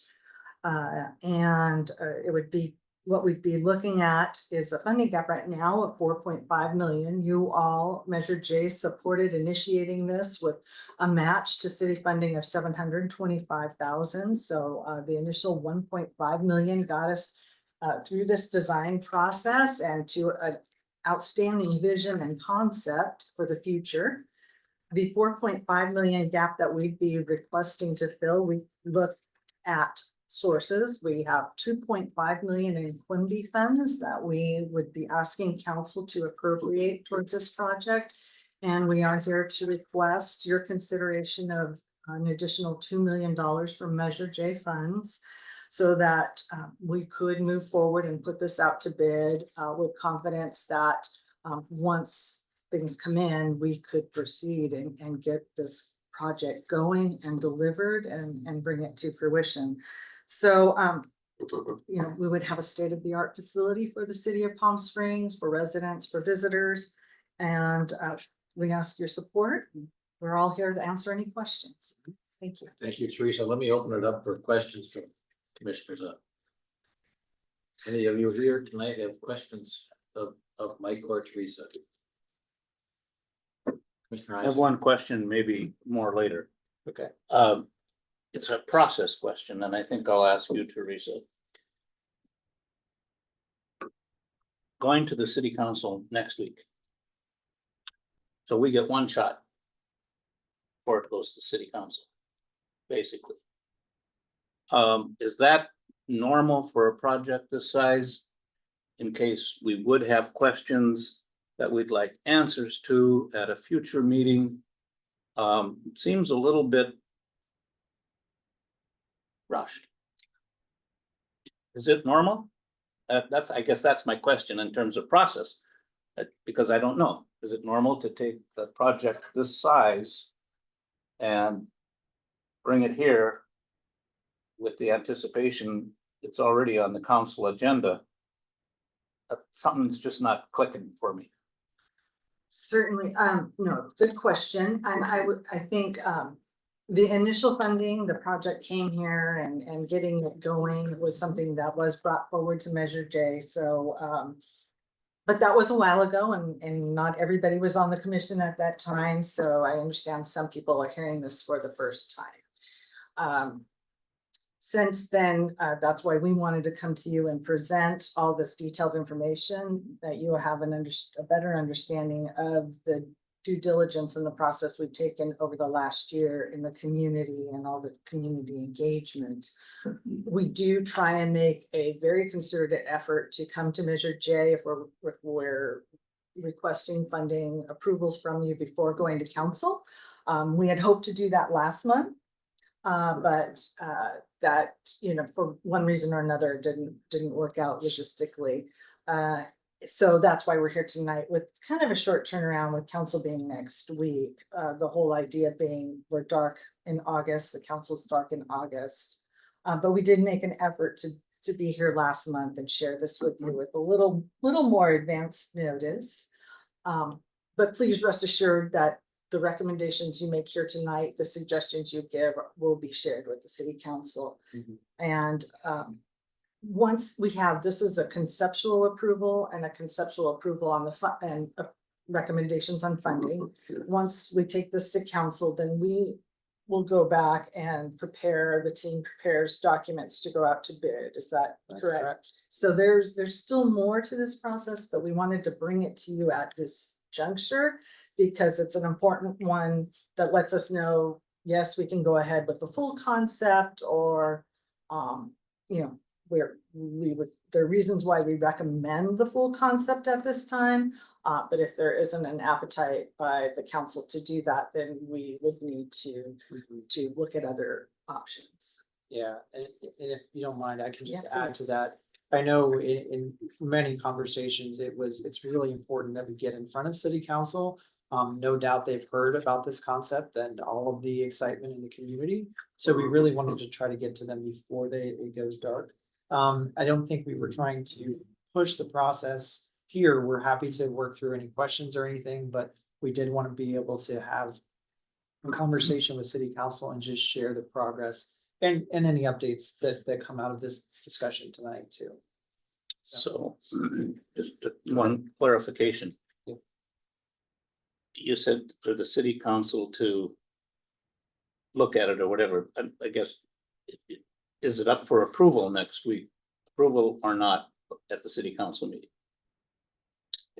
It would be, what we'd be looking at is a funding gap right now of 4.5 million. You all, Measure J, supported initiating this with a match to city funding of 725,000. So the initial 1.5 million got us through this design process and to an outstanding vision and concept for the future. The 4.5 million gap that we'd be requesting to fill, we looked at sources. We have 2.5 million in Quimby funds that we would be asking council to appropriate towards this project. And we are here to request your consideration of an additional $2 million from Measure J funds, so that we could move forward and put this out to bid with confidence that once things come in, we could proceed and get this project going and delivered and bring it to fruition. So, we would have a state-of-the-art facility for the city of Palm Springs, for residents, for visitors, and we ask your support. We're all here to answer any questions. Thank you. Thank you, Teresa. Let me open it up for questions from commissioners. Any of you here tonight have questions of Mike or Teresa? Commissioner I have Eisen? one question, maybe more later. Okay. It's a process question, and I think I'll ask you, Teresa. Going to the city council next week. So we get one shot before it goes to city council, basically. Is that normal for a project this size? In case we would have questions that we'd like answers to at a future meeting? Seems a little bit rushed. Is it normal? I guess that's my question in terms of process, because I don't know. Is it normal to take a project this size and bring it here with the anticipation it's already on the council agenda? Something's just not clicking for me. Certainly, no, good question. And I think the initial funding, the project came here and getting it going was something that was brought forward to Measure J. So, but that was a while ago, and not everybody was on the commission at that time. So I understand some people are hearing this for the first time. Since then, that's why we wanted to come to you and present all this detailed information, that you have a better understanding of the due diligence and the process we've taken over the last year in the community and all the community engagement. We do try and make a very concerted effort to come to Measure J if we're requesting funding approvals from you before going to council. We had hoped to do that last month. But that, for one reason or another, didn't work out logistically. So that's why we're here tonight with kind of a short turnaround, with council being next week. The whole idea being we're dark in August, the council's dark in August. But we did make an effort to be here last month and share this with you with a little more advanced notice. But please rest assured that the recommendations you make here tonight, the suggestions you give, will be shared with the city council. And once we have, this is a conceptual approval and a conceptual approval on the recommendations on funding. Once we take this to council, then we will go back and the team prepares documents to go out to bid. Is that correct? So there's still more to this process, but we wanted to bring it to you at this juncture, because it's an important one that lets us know yes, we can go ahead with the full concept or, you know, there are reasons why we recommend the full concept at this time. But if there isn't an appetite by the council to do that, then we would need to look at other options. Yeah, and if you don't mind, I can just Yeah, add to please. that. I know in many conversations, it's really important that we get in front of city council. No doubt they've heard about this concept and all of the excitement in the community. So we really wanted to try to get to them before it goes dark. I don't think we were trying to push the process here. We're happy to work through any questions or anything, but we did want to be able to have a conversation with city council and just share the progress and any updates that come out of this discussion tonight too. So just one clarification. You said for the city council to look at it or whatever, I guess, is it up for approval next week? Approval or not at the city council meeting?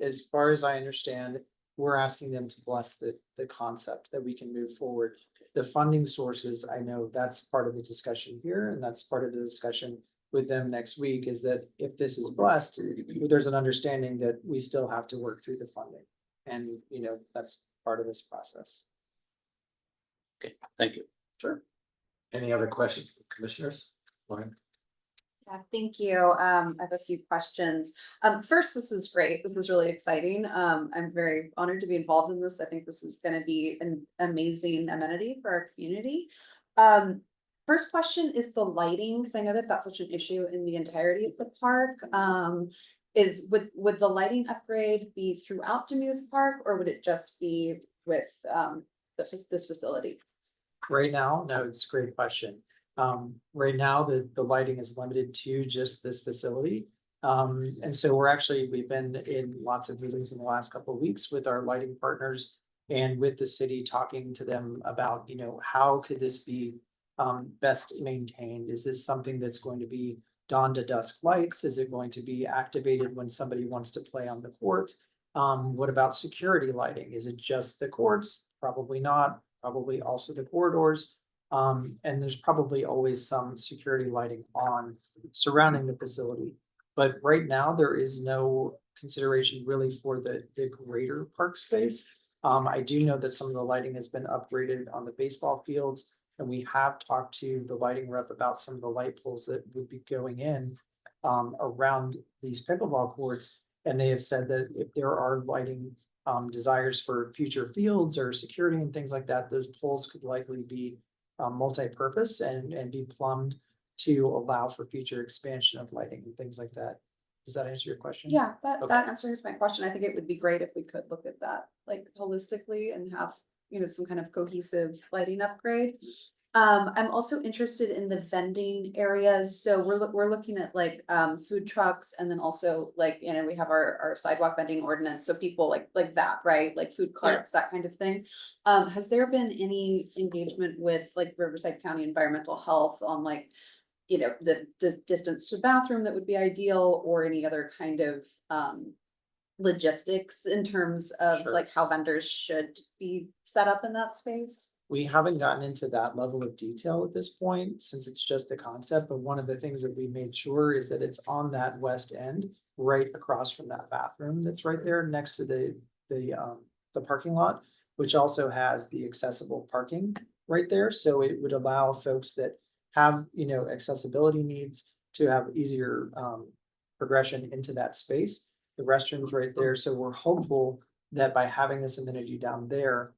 As far as I understand, we're asking them to bless the concept that we can move forward. The funding sources, I know that's part of the discussion here, and that's part of the discussion with them next week, is that if this is blessed, there's an understanding that we still have to work through the funding. And, you know, that's part of this process. Okay, thank you. Sure. Any other questions for commissioners? Lauren? Yeah, thank you. I have a few questions. First, this is great. This is really exciting. I'm very honored to be involved in this. I think this is going to be an amazing amenity for our community. First question is the lighting, because I know that that's such an issue in the entirety of the park. Would the lighting upgrade be throughout Demuth Park, or would it just be with this facility? Right now, no, it's a great question. Right now, the lighting is limited to just this facility. And so we've been in lots of meetings in the last couple of weeks with our lighting partners and with the city, talking to them about, you know, how could this be best maintained? Is this something that's going to be dawn to dusk lights? Is it going to be activated when somebody wants to play on the court? What about security lighting? Is it just the courts? Probably not. Probably also the corridors. And there's probably always some security lighting on surrounding the facility. But right now, there is no consideration really for the greater park space. I do know that some of the lighting has been upgraded on the baseball fields, and we have talked to the lighting rep about some of the light poles that would be going in around these pickleball courts. And they have said that if there are lighting desires for future fields or security and things like that, those poles could likely be multi-purpose and be plumbed to allow for future expansion of lighting and things like that. Does that answer your question? Yeah, that Okay. answers my question. I think it would be great if we could look at that like holistically and have, you know, some kind of cohesive lighting upgrade. I'm also interested in the vending areas. So we're looking at like food trucks, and then also like, you know, we have our sidewalk vending ordinance. So people like that, right? Like food carts, that kind of thing. Has there been any engagement with like Riverside County Environmental Health on like, you know, the distance to bathroom that would be ideal, or any other kind of logistics in terms of Sure. like how vendors should be set up in that space? We haven't gotten into that level of detail at this point, since it's just a concept, but one of the things that we made sure is that it's on that west end, right across from that bathroom that's right there next to the parking lot, which also has the accessible parking right there. So it would allow folks that have, you know, accessibility needs to have easier progression into that space. The restrooms right there. So we're hopeful that by having this amenity down there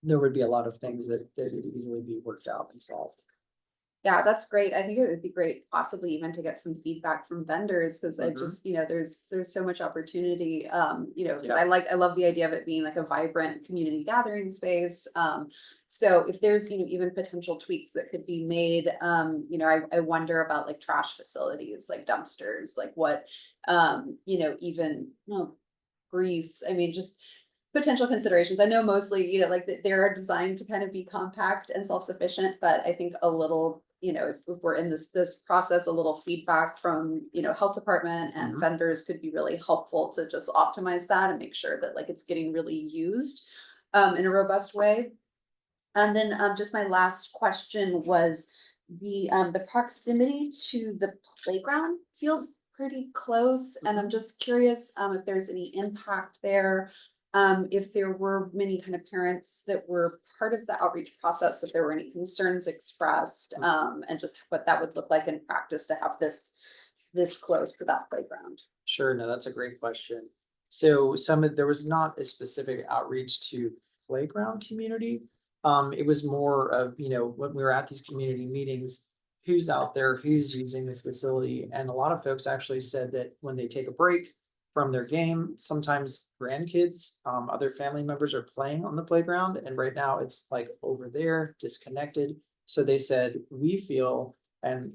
would be a lot of things that could easily be worked out and solved. Yeah, that's great. I think it would be great possibly even to get some feedback from vendors, because I just, you know, there's so much opportunity. You know, Yeah. I love the idea of it being like a vibrant community gathering space. So if there's, you know, even potential tweaks that could be made, you know, I wonder about like trash facilities, like dumpsters, like what, you know, even, grease. I mean, just potential considerations. I know mostly, you know, like they're designed to kind of be compact and self-sufficient, but I think a little, you know, if we're in this process, a little feedback from, you know, health department and vendors could be really helpful to just optimize that and make sure that like it's getting really used in a robust way. And then just my last question was the proximity to the playground feels pretty close, and I'm just curious if there's any impact there. If there were many kind of parents that were part of the outreach process, if there were any concerns expressed, and just what that would look like in practice to have this close to that playground. Sure, no, that's a great question. So there was not a specific outreach to playground community. It was more of, when we were at these community meetings, who's out there, who's using this facility, and a lot of folks actually said that when they take a break from their game, sometimes grandkids, other family members are playing on the playground, and right now it's like over there, disconnected. So they said, we feel, and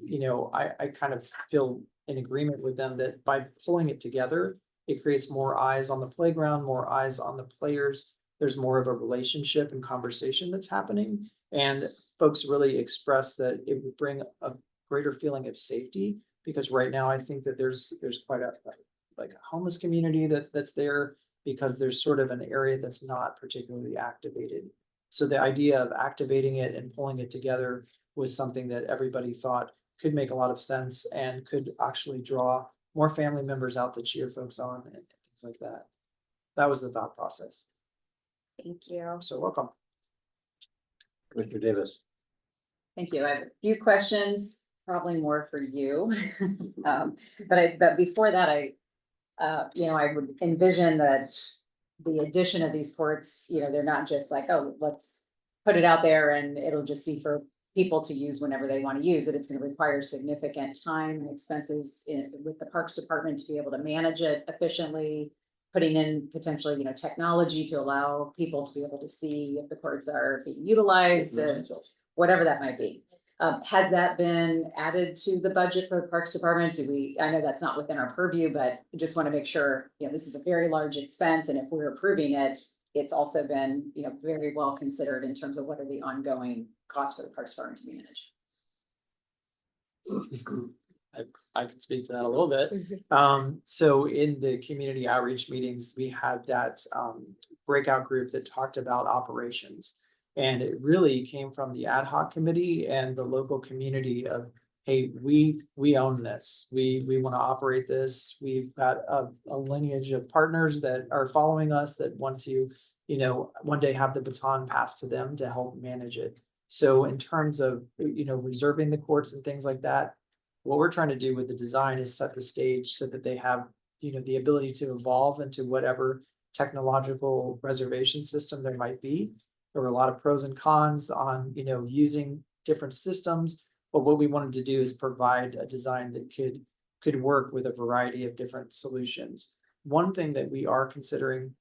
I kind of feel in agreement with them that by pulling it together, it creates more eyes on the playground, more eyes on the players. There's more of a relationship and conversation that's happening. And folks really express that it would bring a greater feeling of safety, because right now I think that there's quite a homeless community that's there, because there's sort of an area that's not particularly activated. So the idea of activating it and pulling it together was something that everybody thought could make a lot of sense and could actually draw more family members out to cheer folks on and things like that. That was the thought process. Thank you. So welcome. Mr. Davis. Thank you. I have a few questions, probably more for you. But before that, I would envision that the addition of these courts, they're not just like, oh, let's put it out there and it'll just be for people to use whenever they want to use it. It's going to require significant time and expenses with the Parks Department to be able to manage it efficiently, putting in potentially, technology to allow people to be able to see if the courts are being utilized, whatever that might be. Has that been added to the budget for the Parks Department? I know that's not within our purview, but just want to make sure, this is a very large expense, and if we're approving it, it's also been, very well considered in terms of what are the ongoing costs for the Parks Department to manage. I can speak to that a little bit. So in the community outreach meetings, we had that breakout group that talked about operations. And it really came from the ad hoc committee and the local community of, hey, we own this. We want to operate this. We've got a lineage of partners that are following us that want to, one day have the baton passed to them to help manage it. So in terms of, reserving the courts and things like that, what we're trying to do with the design is set the stage so that they have, the ability to evolve into whatever technological reservation system there might be. There were a lot of pros and cons on, using different systems, but what we wanted to do is provide a design that could work with a variety of different solutions. One thing that we are considering,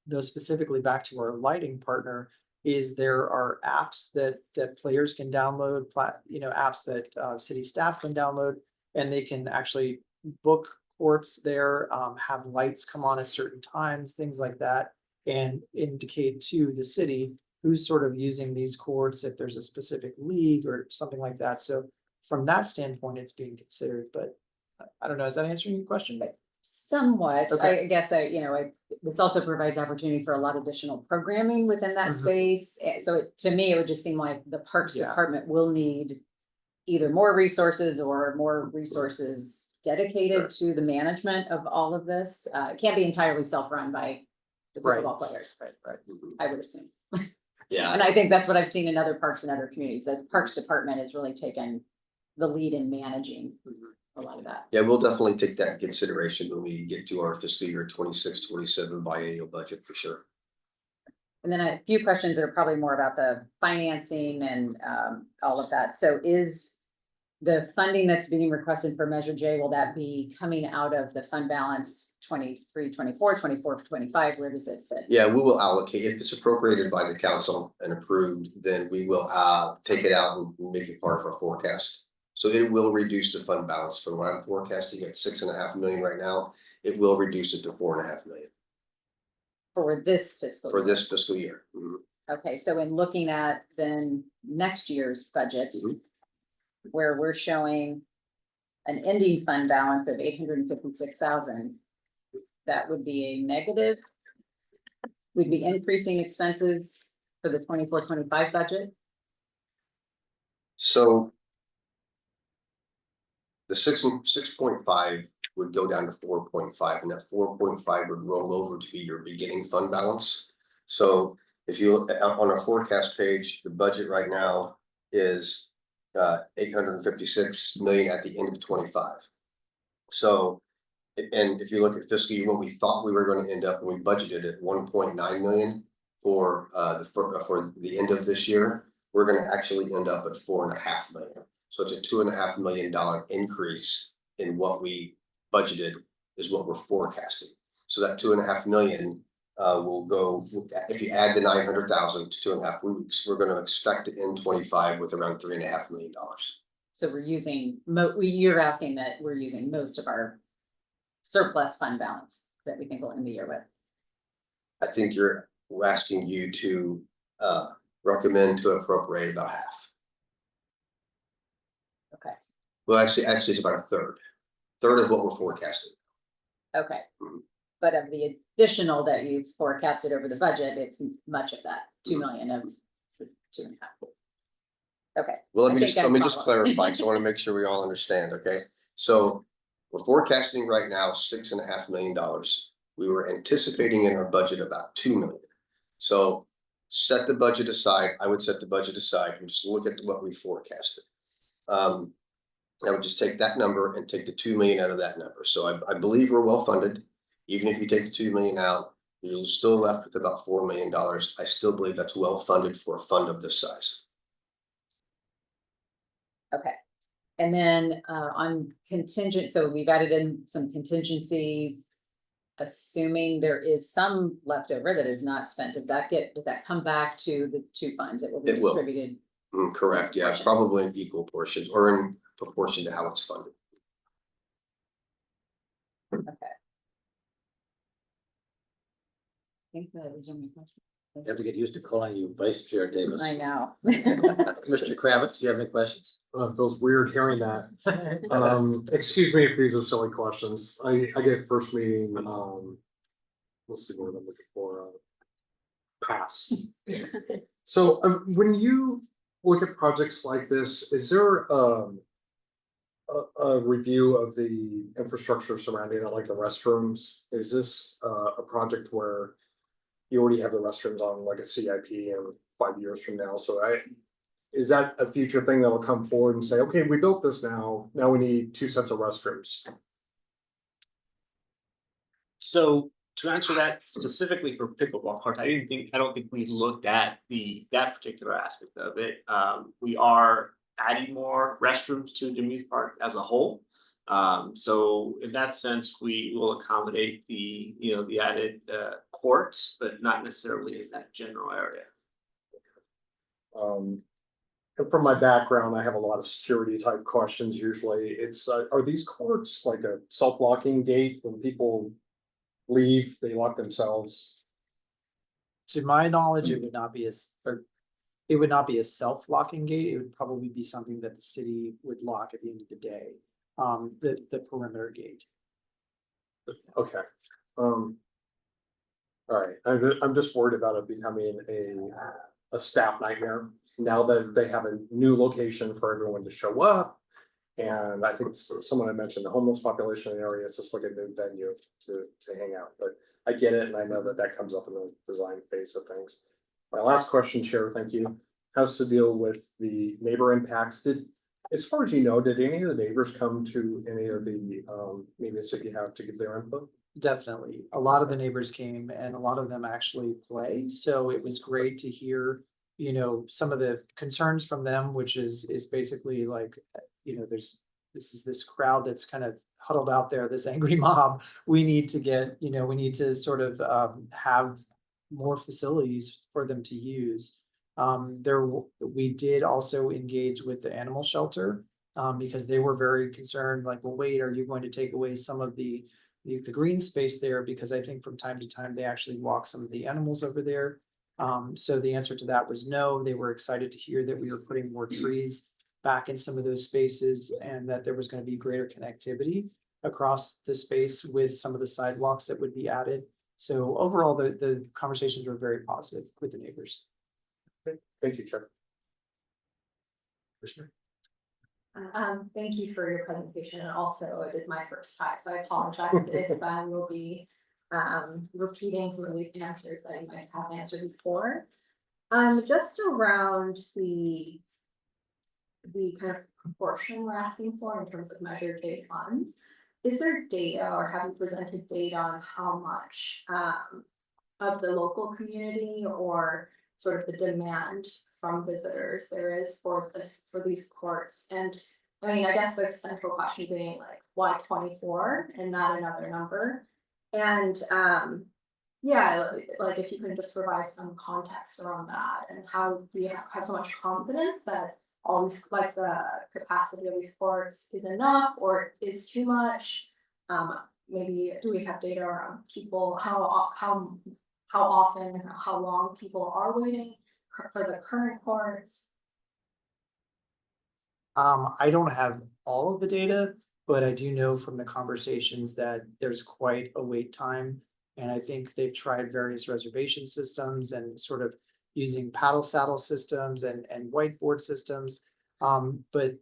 though specifically back to our lighting partner, is there are apps that players can download, apps that city staff can download, and they can actually book courts there, have lights come on at certain times, things like that, and indicate to the city who's sort of using these courts, if there's a specific league or something like that. So from that standpoint, it's being considered, but I don't know, is that answering your question? Somewhat. Okay. I guess this also provides opportunity for a lot of additional programming within that space. So to me, it would just seem like the Parks Department will need either more resources or more resources dedicated to the management of all of this. It can't be entirely self-run by the pickleball players. Right. I would assume. Yeah. And I think that's what I've seen in other parks and other communities. The Parks Department has really taken the lead in managing a lot of that. Yeah, we'll definitely take that in consideration when we get to our fiscal year 26-27 biennial budget for sure. And then a few questions that are probably more about the financing and all of that. So is the funding that's being requested for Measure J, will that be coming out of the fund balance 23-24, 24-25? Where does it fit? Yeah, we will allocate, if it's appropriated by the council and approved, then we will take it out and make it part of our forecast. So it will reduce the fund balance from what I'm forecasting at $6.5 million right now. It will reduce it to $4.5 million. For this fiscal year? For this fiscal year. Okay, so in looking at then next year's budget, where we're showing an ending fund balance of $856,000, that would be a negative. We'd be increasing expenses for the 24-25 budget? So. The 6.5 would go down to 4.5, and that 4.5 would roll over to be your beginning fund balance. So if you look on our forecast page, the budget right now is 856 million at the end of 25. So, and if you look at fiscal year, what we thought we were going to end up, when we budgeted at 1.9 million for the end of this year, we're going to actually end up at 4.5 million. So it's a $2.5 million increase in what we budgeted is what we're forecasting. So that 2.5 million will go, if you add the 900,000 to 2.5 weeks, we're going to expect to end 25 with around $3.5 million. So we're using, you're asking that we're using most of our surplus fund balance that we think we'll end the year with. I think we're asking you to recommend to appropriate about half. Okay, Well, actually, it's about a third of what we're forecasting. okay. Mhm. But of the additional that you've forecasted over the budget, it's much of that, 2 million of the 2.5. Okay. Well, I let me think I just follow. clarify, because I want to make sure we all understand, okay? So we're forecasting right now $6.5 million. We were anticipating in our budget about 2 million. So set the budget aside. I would set the budget aside and just look at what we forecasted. I would just take that number and take the 2 million out of that number. So I believe we're well funded. Even if you take the 2 million out, you're still left with about $4 million. I still believe that's well funded for a fund of this size. Okay, and then on contingent, so we've added in some contingency. Assuming there is some leftover that is not spent, does that come back to the two funds that will be It will. distributed? Correct, yeah, Portion. probably in equal portions or in proportion to how it's funded. Okay. I think that is my question. You have to get used to calling you Vice Chair Davis. I know. Mr. Kravitz, do you have any questions? It feels weird hearing that. Excuse me if these are silly questions. I get first meeting, let's see what I'm looking for, pass. So when you look at projects like this, is there a review of the infrastructure surrounding it, like the restrooms? Is this a project where you already have the restrooms on like a CIP and 5 years from now? So is that a future thing that will come forward and say, okay, we built this now we need 2 sets of restrooms? So to answer that specifically for pickleball courts, I don't think we looked at that particular aspect of it. We are adding more restrooms to Demuth Park as a whole. So in that sense, we will accommodate the added courts, but not necessarily in that general area. And from my background, I have a lot of security type questions. Usually it's, are these courts like a self-locking gate when people leave, they lock themselves? To my knowledge, it would not be a self-locking gate. It would probably be something that the city would lock at the end of the day. The perimeter gate. Okay. All right, I'm just worried about it becoming a staff nightmare now that they have a new location for everyone to show up. And I think someone had mentioned the homeless population in the area. It's just like a new venue to hang out, but I get it. And I know that comes up in the design phase of things. My last question, Chair, thank you, has to deal with the neighbor impacts. As far as you know, did any of the neighbors come to any of the meetings that you have to give their input? Definitely. A lot of the neighbors came and a lot of them actually play. So it was great to hear, some of the concerns from them, which is basically like, this is this crowd that's kind of huddled out there, this angry mob. We need to sort of have more facilities for them to use. We did also engage with the animal shelter because they were very concerned, like, well, wait, are you going to take away some of the green space there? Because I think from time to time, they actually walk some of the animals over there. So the answer to that was no. They were excited to hear that we were putting more trees back in some of those spaces and that there was going to be greater connectivity across the space with some of the sidewalks that would be added. So overall, the conversations were very positive with the neighbors. Thank you, Chair. Commissioner? Thank you for your presentation, and also it is my first time, so I apologize if I will be repeating some of these answers that I might have answered before. Just around the kind of proportion we're asking for in terms of Measure J funds, is there data or have you presented data on how much of the local community or sort of the demand from visitors there is for these courts? And I mean, I guess the central question being like, why 24 and not another number? And yeah, like if you can just provide some context around that and how we have so much confidence that all these, like the capacity of these courts is enough or is too much. Maybe do we have data around people, how often, how long people are waiting for the current courts? I don't have all of the data, but I do know from the conversations that there's quite a wait time. And I think they've tried various reservation systems and sort of using paddle saddle systems and whiteboard systems. But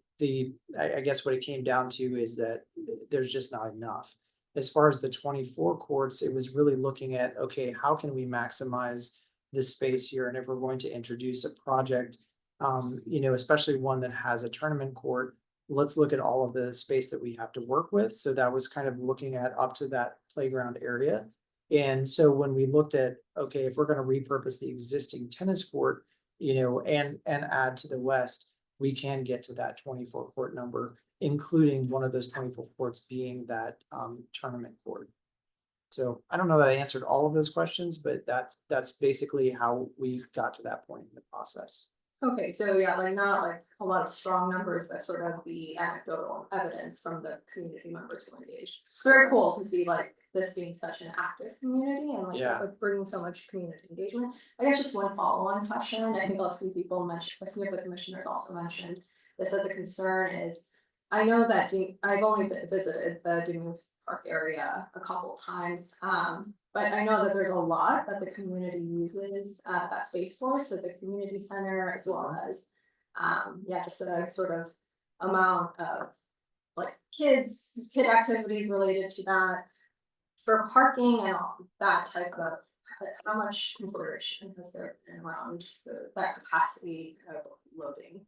I guess what it came down to is that there's just not enough. As far as the 24 courts, it was really looking at, okay, how can we maximize this space here? And if we're going to introduce a project, especially one that has a tournament court, let's look at all of the space that we have to work with. So that was kind of looking at up to that playground area. And so when we looked at, okay, if we're going to repurpose the existing tennis court, and add to the west, we can get to that 24 court number, including one of those 24 courts being that tournament court. So I don't know that I answered all of those questions, but that's basically how we got to that point in the process. Okay, so yeah, like not like a lot of strong numbers, but sort of the anecdotal evidence from the community members who engaged. It's very cool to see like this being such an active community and like Yeah. sort of bringing so much community engagement. I guess just one follow-on question, I think a few people mentioned, a few of the commissioners also mentioned this as a concern is, I know that I've only visited the Duluth Park area a couple times, but I know that there's a lot that the community uses that space for, so the community center as well as just a sort of amount of like kid activities related to that. For parking and all that type of, how much consideration has there been around that capacity of loading?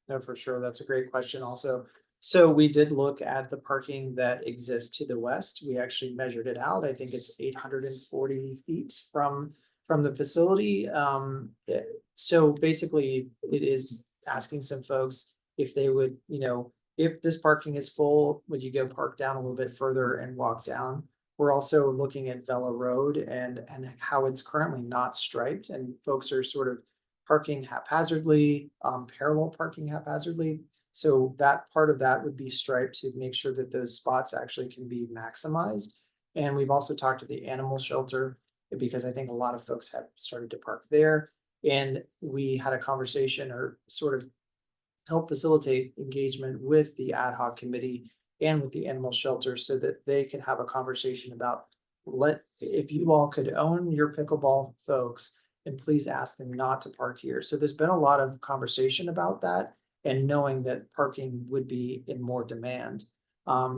No, for sure. That's a great question also. So we did look at the parking that exists to the west. We actually measured it out. I think it's 840 feet from the facility. So basically it is asking some folks if they would, if this parking is full, would you go park down a little bit further and walk down? We're also looking at Vela Road and how it's currently not striped and folks are sort of parking haphazardly, parallel parking haphazardly. So that part of that would be striped to make sure that those spots actually can be maximized. And we've also talked to the animal shelter because I think a lot of folks have started to park there. And we had a conversation or sort of help facilitate engagement with the ad hoc committee and with the animal shelter so that they can have a conversation about if you all could own your pickleball folks and please ask them not to park here. So there's been a lot of conversation about that and knowing that parking would be in more demand.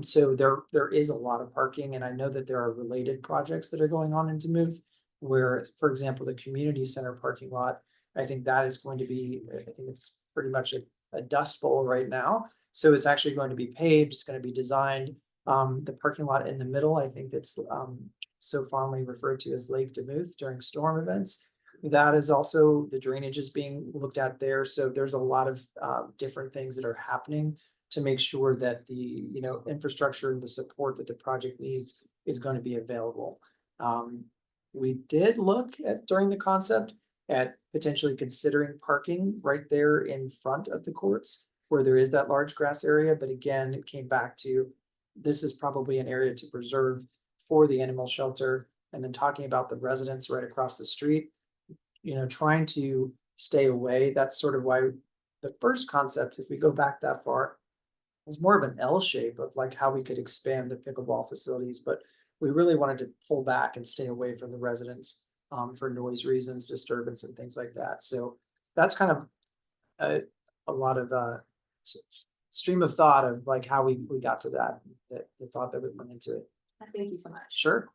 So there is a lot of parking and I know that there are related projects that are going on in Duluth where, for example, the community center parking lot, I think that is going to be, I think it's pretty much a dust bowl right now. So it's actually going to be paved, it's going to be designed. The parking lot in the middle, I think that's so fondly referred to as Lake Duluth during storm events. That is also, the drainage is being looked at there. So there's a lot of different things that are happening to make sure that the infrastructure and the support that the project needs is going to be available. We did look at during the concept at potentially considering parking right there in front of the courts where there is that large grass area. But again, it came back to this is probably an area to preserve for the animal shelter. And then talking about the residents right across the street, trying to stay away. That's sort of why the first concept, if we go back that far, was more of an L shape of like how we could expand the pickleball facilities. But we really wanted to pull back and stay away from the residents for noise reasons, disturbance and things like that. So that's kind of a lot of stream of thought of like how we got to that, the thought that we went into it. Thank you so much. Sure.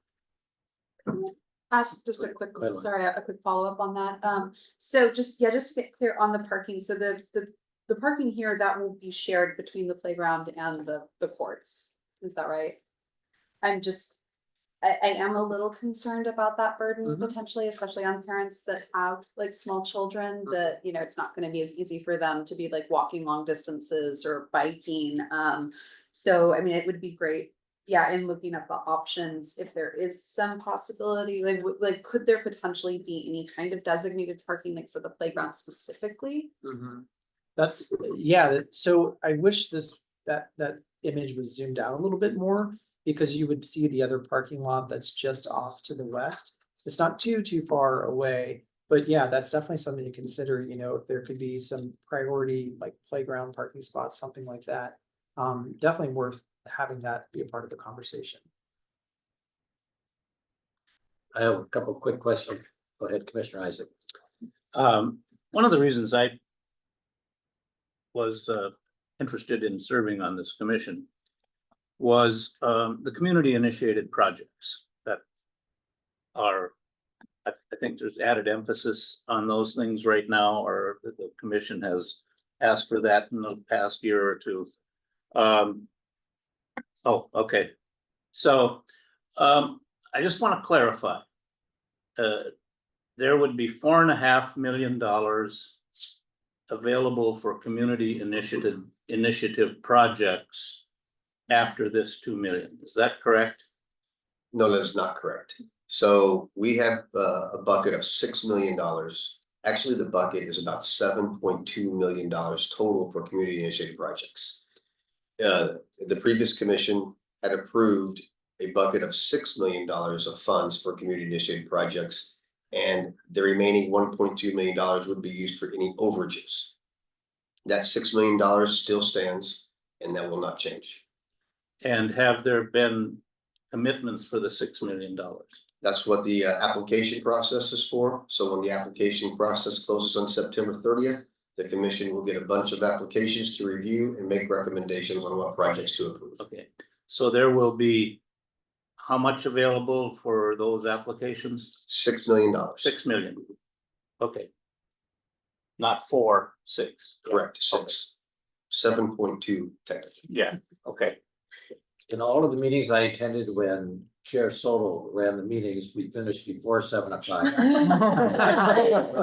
Just a quick, Go ahead. sorry, a quick follow-up on that. So just to get clear on the parking, so the parking here, that will be shared between the playground and the courts, is that right? I am a little concerned about that burden potentially, especially on parents that have like small children, that, you know, it's not gonna be as easy for them to be like walking long distances or biking. So I mean, it would be great, yeah, in looking at the options, if there is some possibility, like could there potentially be any kind of designated parking like for the playground specifically? That's, yeah, so I wish that image was zoomed out a little bit more, because you would see the other parking lot that's just off to the west. It's not too far away, but yeah, that's definitely something to consider, you know, if there could be some priority like playground parking spots, something like that. Definitely worth having that be a part of the conversation. I have a couple of quick questions. Go ahead, Commissioner Isaac. One of the reasons I was interested in serving on this commission was the community initiated projects that are, I think there's added emphasis on those things right now, or the commission has asked for that in the past year or two. Oh, okay. So I just want to clarify. There would be $4.5 million available for community initiative projects after this 2 million. Is that correct? No, that's not correct. So we have a bucket of $6 million. Actually, the bucket is about $7.2 million total for community initiated projects. The previous commission had approved a bucket of $6 million of funds for community initiated projects, and the remaining $1.2 million would be used for any overages. That $6 million still stands, and that will not change. And have there been commitments for the $6 million? That's what the application process is for. So when the application process closes on September 30th, the commission will get a bunch of applications to review and make recommendations on what projects to approve. Okay, so there will be how much available for those applications? $6 million. 6 million. Okay. Not 4, 6. Correct, 6. 7.2 technically. Yeah, okay. In all of the meetings I attended when Chair Solo ran the meetings, we finished before 7 o'clock.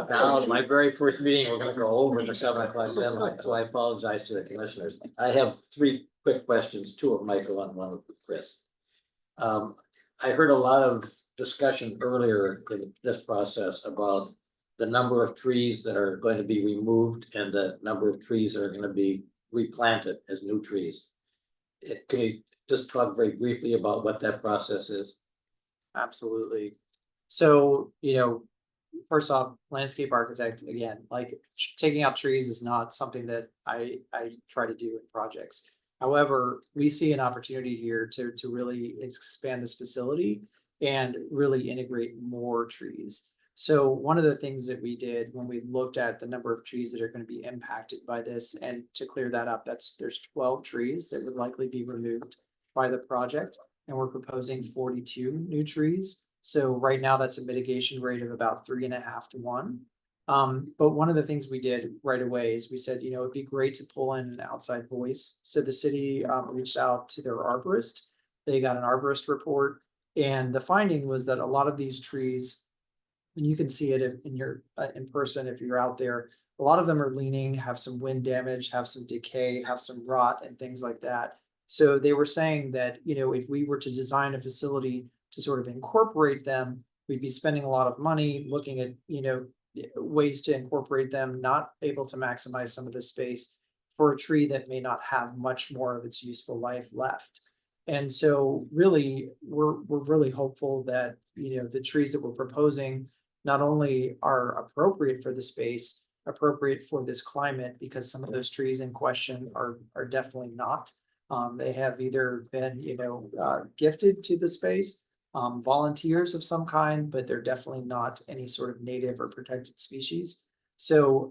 Now, my very first meeting, we're gonna go over the 7 o'clock deadline, so I apologize to the commissioners. I have 3 quick questions, 2 of Michael and 1 of Chris. I heard a lot of discussion earlier in this process about the number of trees that are going to be removed and the number of trees that are going to be replanted as new trees. Can you just talk very briefly about what that process is? Absolutely. So, you know, first off, landscape architect, again, like taking out trees is not something that I try to do in projects. However, we see an opportunity here to really expand this facility and really integrate more trees. So one of the things that we did when we looked at the number of trees that are going to be impacted by this, and to clear that up, there's 12 trees that would likely be removed by the project, and we're proposing 42 new trees. So right now that's a mitigation rate of about 3.5 to 1. But one of the things we did right away is we said, you know, it'd be great to pull in an outside voice. So the city reached out to their arborist. They got an arborist report, and the finding was that a lot of these trees, and you can see it in your in person if you're out there, a lot of them are leaning, have some wind damage, have some decay, have some rot and things like that. So they were saying that, you know, if we were to design a facility to sort of incorporate them, we'd be spending a lot of money looking at, you know, ways to incorporate them, not able to maximize some of the space for a tree that may not have much more of its useful life left. And so really, we're really hopeful that, you know, the trees that we're proposing not only are appropriate for the space, appropriate for this climate, because some of those trees in question are definitely not. They have either been, you know, gifted to the space, volunteers of some kind, but they're definitely not any sort of native or protected species. So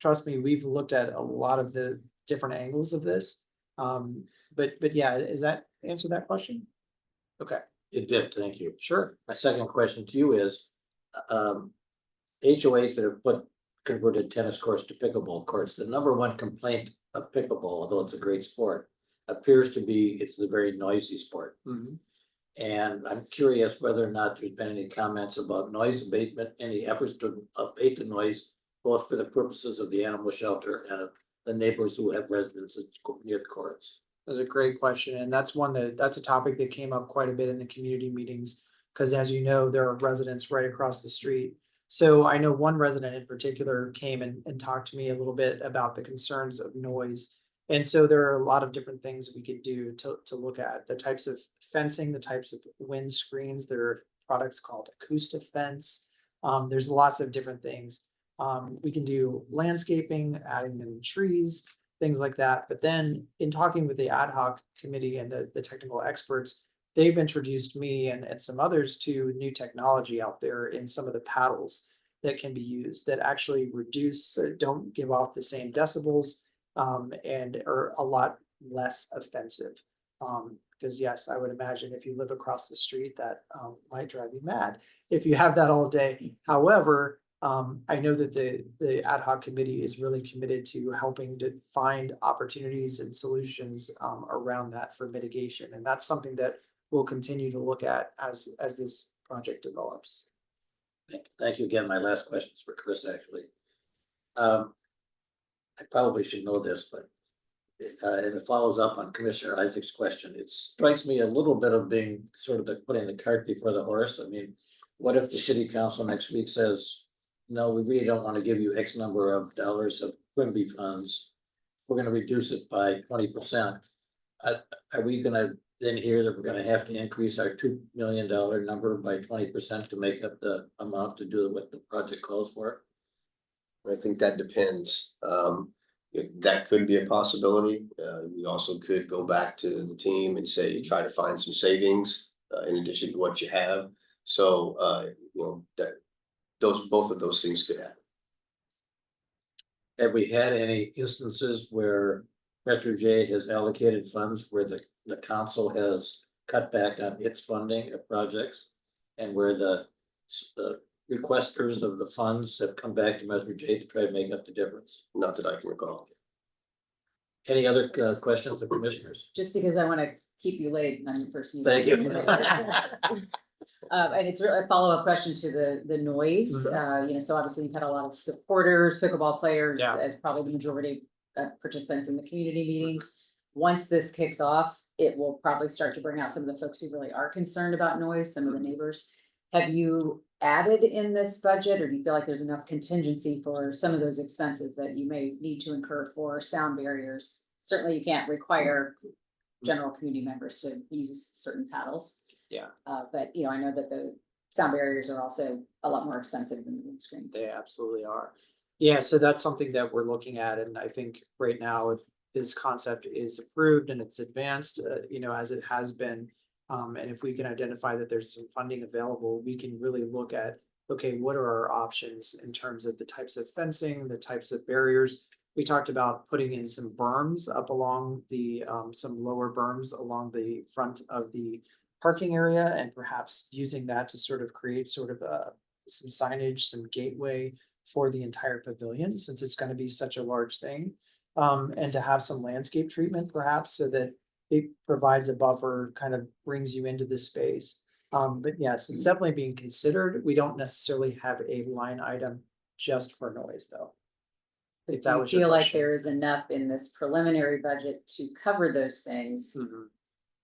trust me, we've looked at a lot of the different angles of this. But yeah, is that answer that question? Okay, It did, thank you. sure. My second question to you is, HOAs that have converted tennis courts to pickleball courts, the number one complaint of pickleball, although it's a great sport, appears to be it's a very noisy sport. Mhm. And I'm curious whether or not there's been any comments about noise abatement, any efforts to abate the noise, both for the purposes of the animal shelter and of the neighbors who have residences near the courts. That's a great question, and that's a topic that came up quite a bit in the community meetings. Because as you know, there are residents right across the street. So I know one resident in particular came and talked to me a little bit about the concerns of noise. And so there are a lot of different things we could do to look at, the types of fencing, the types of wind screens. There are products called acoustic fence. There's lots of different things. We can do landscaping, adding in trees, things like that. But then in talking with the ad hoc committee and the technical experts, they've introduced me and some others to new technology out there in some of the paddles that can be used that actually reduce, don't give off the same decibels, and are a lot less offensive. Because yes, I would imagine if you live across the street, that might drive you mad if you have that all day. However, I know that the ad hoc committee is really committed to helping to find opportunities and solutions around that for mitigation. And that's something that we'll continue to look at as this project develops. Thank you again. My last question is for Chris, actually. I probably should know this, but and it follows up on Commissioner Isaac's question. It strikes me a little bit of being sort of putting the cart before the horse. I mean, what if the city council next week says, no, we really don't want to give you X number of dollars of Quimby funds. We're going to reduce it by 20%. Are we going to then hear that we're going to have to increase our $2 million number by 20% to make up the amount to do what the project calls for? I think that depends. That could be a possibility. We also could go back to the team and say, try to find some savings in addition to what you have. So, both of those things could happen. Have we had any instances where Metro J has allocated funds where the council has cut back on its funding of projects? And where the requesters of the funds have come back to Metro J to try to make up the difference? Not that I can recall. Any other questions of commissioners? Just because I want to keep you late on your first meeting. Thank you. And it's really a follow-up question to the noise. So obviously you've had a lot of supporters, pickleball players, probably the majority of participants in the community meetings. Once this kicks off, it will probably start to bring out some of the folks who really are concerned about noise, some of the neighbors. Have you added in this budget, or do you feel like there's enough contingency for some of those expenses that you may need to incur for sound barriers? Certainly you can't require general community members to use certain paddles. Yeah. But I know that the sound barriers are also a lot more expensive than the wind screens. They absolutely are. Yeah, so that's something that we're looking at. And I think right now, if this concept is approved and it's advanced, as it has been, and if we can identify that there's some funding available, we can really look at, okay, what are our options in terms of the types of fencing, the types of barriers. We talked about putting in some berms up along some lower berms along the front of the parking area, and perhaps using that to sort of create some signage, some gateway for the entire pavilion, since it's going to be such a large thing. And to have some landscape treatment perhaps, so that it provides a buffer, kind of brings you into the space. But yes, it's definitely being considered. We don't necessarily have a line item just for noise, though. But do you feel like there is enough in this preliminary budget to cover those things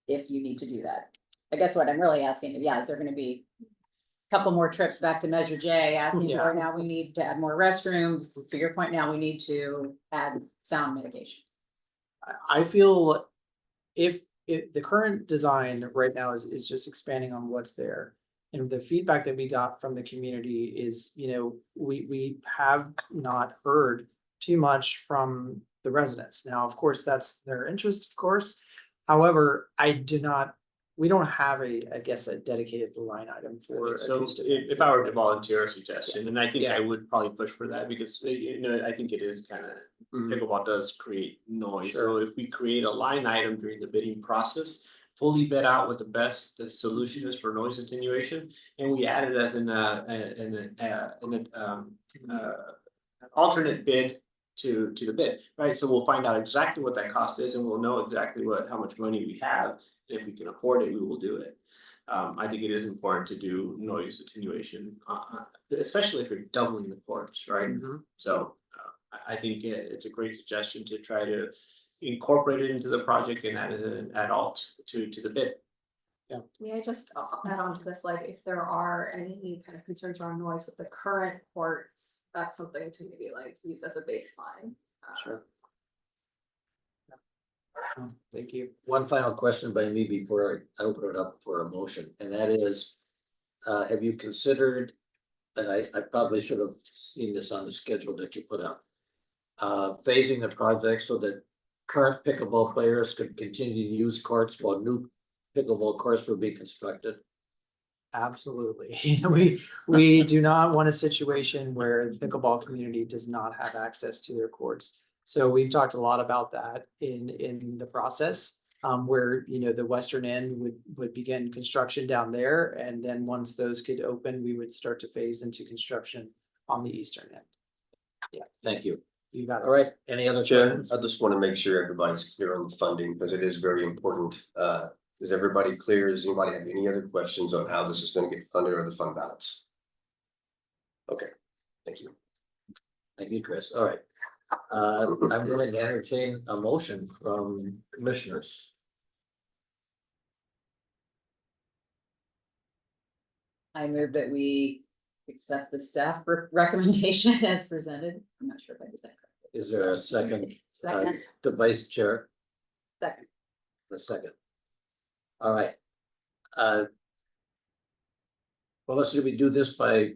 if you need to do that? I guess what I'm really asking, is there going to be a couple more trips back to Measure J asking for, now we need to add more restrooms. To your point, now we need to add sound mitigation. I feel if the current design right now is just expanding on what's there. And the feedback that we got from the community is, we have not heard too much from the residents. Now, of course, that's their interest, of course. However, I do not we don't have I guess, a dedicated line item for. So acoustic if I were to volunteer a suggestion, and I think Yeah. I would probably push for that because, I think it is kind of, pickleball does create noise. So if we create a line item during the bidding process, fully bid out what the solution is for noise attenuation, and we add it as an alternate bid to the bid, right? So we'll find out exactly what that cost is and we'll know exactly how much money we have. And if we can afford it, we will do it. I think it is important to do noise attenuation, especially if you're doubling the courts, right? So I think it's a great suggestion to try to incorporate it into the project and add as an alt to the bid. May I just add on to this, like, if there are any kind of concerns around noise with the current courts, that's something to maybe like use as a baseline. Sure. Thank you. One final question by me before I open it up for a motion, and that is, have you considered, and I probably should have seen this on the schedule that you put up, phasing the project so that current pickleball players could continue to use courts while new pickleball courts will be constructed? Absolutely. We do not want a situation where the pickleball community does not have access to their courts. So we've talked a lot about that in the process, where, the western end would begin construction down there. And then once those could open, we would start to phase into construction on the eastern end. Yeah, Thank you. you got it. All right, any other Chair, questions? I just want to make sure everybody's clear on the funding because it is very important. Is everybody clear? Does anybody have any other questions on how this is going to get funded or the fund balance? Okay, thank you. Thank you, Chris. All right. I'm going to entertain a motion from commissioners. I move that we accept the staff recommendation as presented. I'm not sure if I did that correctly. Is there a second? Second. The vice chair, Second. a second. All right. Well, let's do we do this by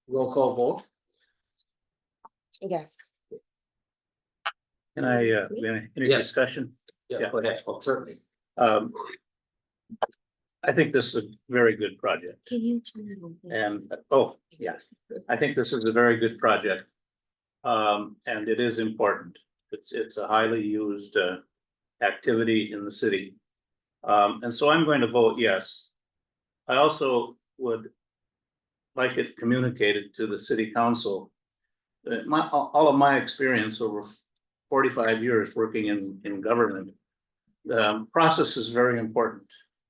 roll call vote? Yes. Can I, any Yes. discussion? Yeah, go ahead. Oh, certainly. I think this is a very good project. Can you turn it on? And, I think this is a very good project. And it is important. It's a highly used activity in the city. And so I'm going to vote yes. I also would like it communicated to the city council. All of my experience over 45 years working in government, the process is very important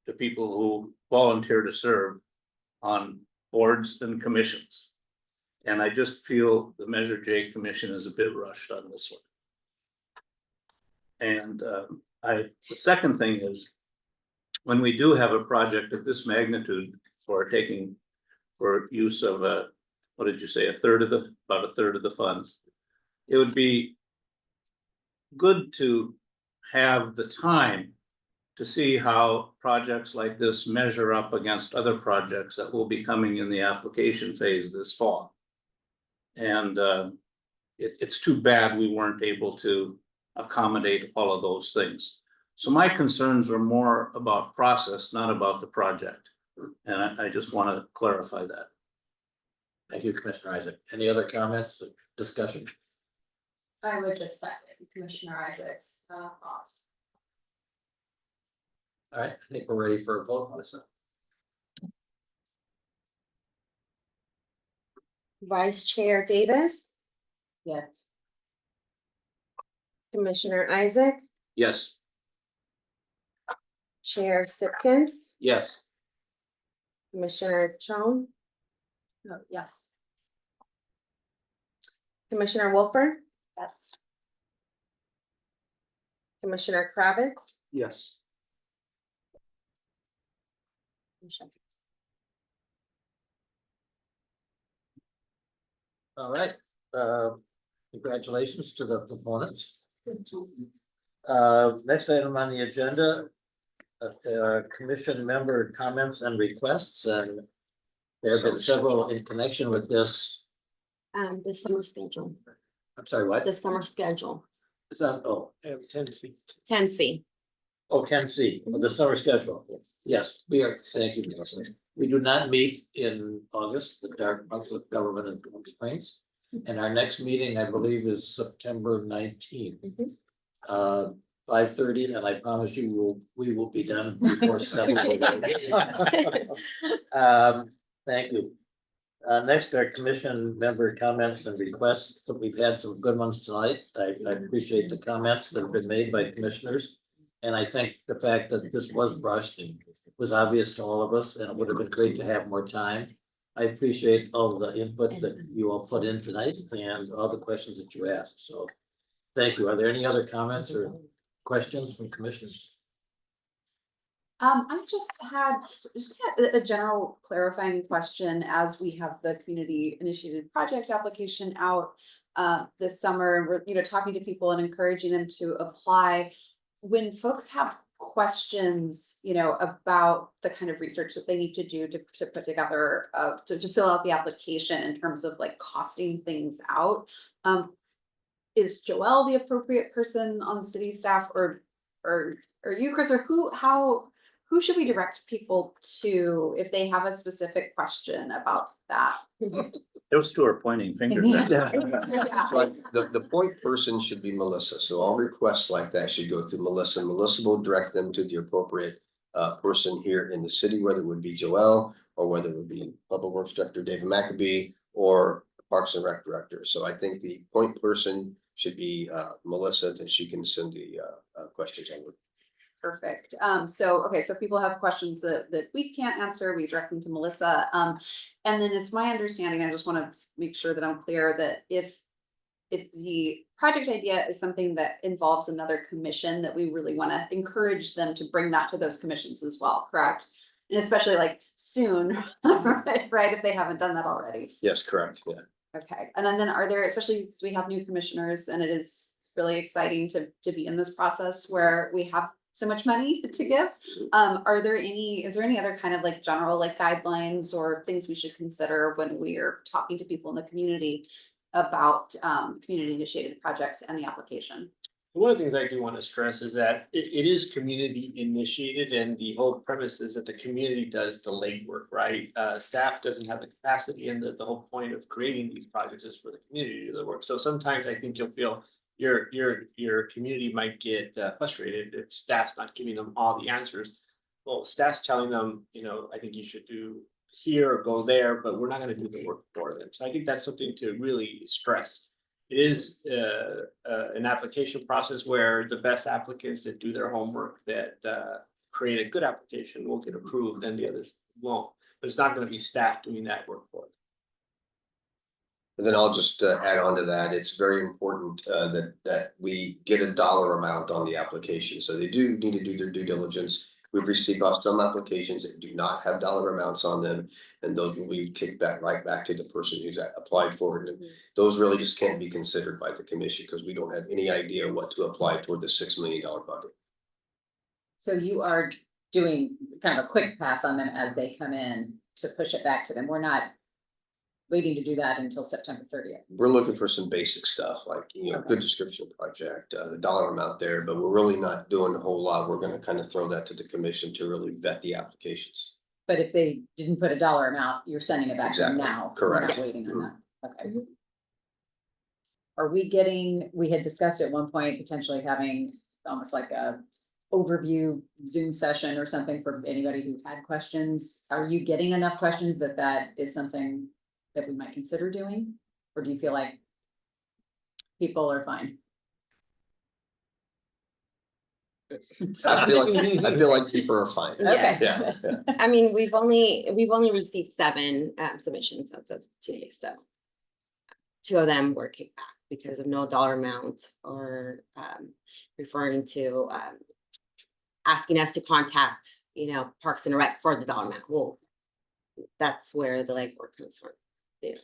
to people who volunteer to serve on boards and commissions. And I just feel the Measure J Commission is a bit rushed on this one. And the second thing is, when we do have a project of this magnitude for use of what did you say, about a third of the funds, it would be good to have the time to see how projects like this measure up against other projects that will be coming in the application phase this fall. And it's too bad we weren't able to accommodate all of those things. So my concerns are more about process, not about the project. And I just want to clarify that. Thank you, Commissioner Isaac. Any other comments, discussion? I would just second Commissioner Isaac's thoughts. All right, I think we're ready for a vote, Melissa. Vice Chair Davis, Yes. Commissioner Isaac, Yes. Chair Sipkins, Yes. Commissioner Chong, No, yes. Commissioner Wolfer, Yes. Commissioner Kravitz, Yes. All right, congratulations to the proponents. Next item on the agenda, commission member comments and requests, and there have been several in connection with this. the summer schedule, I'm sorry, what? the summer schedule, Is that, oh, 10C. Oh, 10C, the summer schedule. Yes, we are, thank you, Melissa. We do not meet in August, the dark month of government and Palm Springs. And our next meeting, I believe, is September 19th. 5:30, and I promise you, we will be done before 7. Thank you. Next, our commission member comments and requests. We've had some good ones tonight. I appreciate the comments that have been made by commissioners. And I think the fact that this was rushed was obvious to all of us, and it would have been great to have more time. I appreciate all the input that you all put in tonight and all the questions that you asked. So thank you. Are there any other comments or questions from commissioners? I just had a general clarifying question as we have the community initiated project application out this summer. We're, talking to people and encouraging them to apply. When folks have questions, about the kind of research that they need to do to put together, to fill out the application in terms of like costing things out, is Joelle the appropriate person on the city staff, or you, Chris, or who should we direct people to if they have a specific question about that? Those two are pointing fingers at Yeah. So the point person should be Melissa, so all requests like that should go through Melissa. Melissa will direct them to the appropriate person here in the city, whether it would be Joelle or whether it would be Public Works Director David McAbee or Parks and Rec Director. So I think the point person should be Melissa, and she can send the questions over. Perfect. So people have questions that we can't answer, we direct them to Melissa. And then it's my understanding, I just want to make sure that I'm clear that if the project idea is something that involves another commission, that we really want to encourage them to bring that to those commissions as well, correct? And especially like soon, right? If they haven't done that already. Yes, correct. Yeah. Okay. And then are there, especially because we have new commissioners and it is really exciting to be in this process where we have so much money to give. Is there any other kind of like general like guidelines or things we should consider when we are talking to people in the community about community initiated projects and the application? One of the things I do want to stress is that it is community initiated, and the whole premise is that the community does the legwork, right? Staff doesn't have the capacity, and the whole point of creating these projects is for the community to do the work. So sometimes I think you'll feel your community might get frustrated if staff's not giving them all the answers. Well, staff's telling them, I think you should do here or go there, but we're not going to do the work for them. So I think that's something to really stress. It is an application process where the best applicants that do their homework, that create a good application, will get approved, and the others won't. But it's not going to be staff doing that work for them. And then I'll just add on to that. It's very important that we get a dollar amount on the application. So they do need to do their due diligence. We've received some applications that do not have dollar amounts on them, and those will be kicked right back to the person who's applied for it. And those really just can't be considered by the commission because we don't have any idea what to apply toward the $6 million bucket. So you are doing kind of a quick pass on them as they come in to push it back to them. We're not waiting to do that until September 30th. We're looking for some basic stuff like, good description of project, the dollar amount there, but we're really not doing a whole lot. We're going to kind of throw that to the commission to really vet the applications. But if they didn't put a dollar amount, you're sending it back to them Exactly. now. Correct. We're not waiting on that. Okay. Are we had discussed at one point potentially having almost like a overview Zoom session or something for anybody who had questions? Are you getting enough questions that is something that we might consider doing? Or do you feel like people are fine? I feel like people are fine. Okay. Yeah. I mean, we've only received 7 submissions as of today, so 2 of them were kicked back because of no dollar amount or referring to asking us to contact, Parks and Rec for the dollar amount. Well, that's where the legwork comes from. Yeah.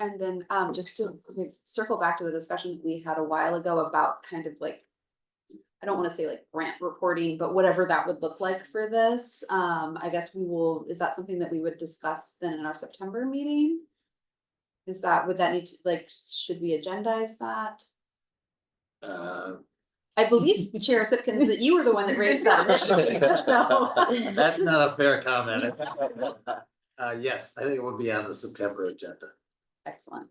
And then just to circle back to the discussion we had a while ago about kind of like, I don't want to say like grant reporting, but whatever that would look like for this, I guess is that something that we would discuss then in our September meeting? Would that need to, like, should we agendize that? I believe, Chair Sipkins, that you were the one that raised that initially. So- That's not a fair comment. Yes, I think it will be on the September agenda. Excellent.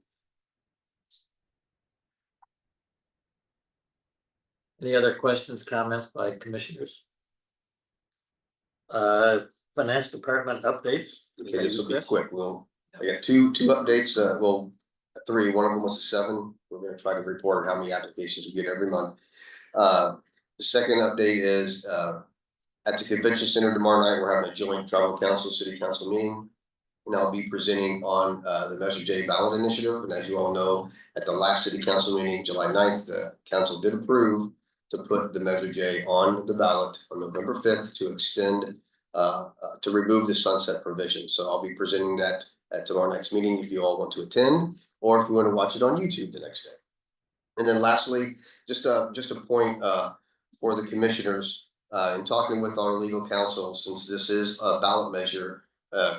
Any other questions, comments by commissioners? Finance department updates? Okay, this will be quick. I got two updates, three. One of them was 7. We're gonna try to report how many applications we get every month. The second update is, at the convention center tomorrow night, we're having a joint tribal council, city council meeting. And I'll be presenting on, the Measure J ballot initiative. And as you all know, at the last city council meeting, July 9th, the council did approve to put the Measure J on the ballot on November 5th to extend, to remove the sunset provision. So I'll be presenting that at tomorrow night's meeting if you all want to attend, or if you want to watch it on YouTube the next day. And then lastly, just a point, for the commissioners, in talking with our legal counsel, since this is a ballot measure,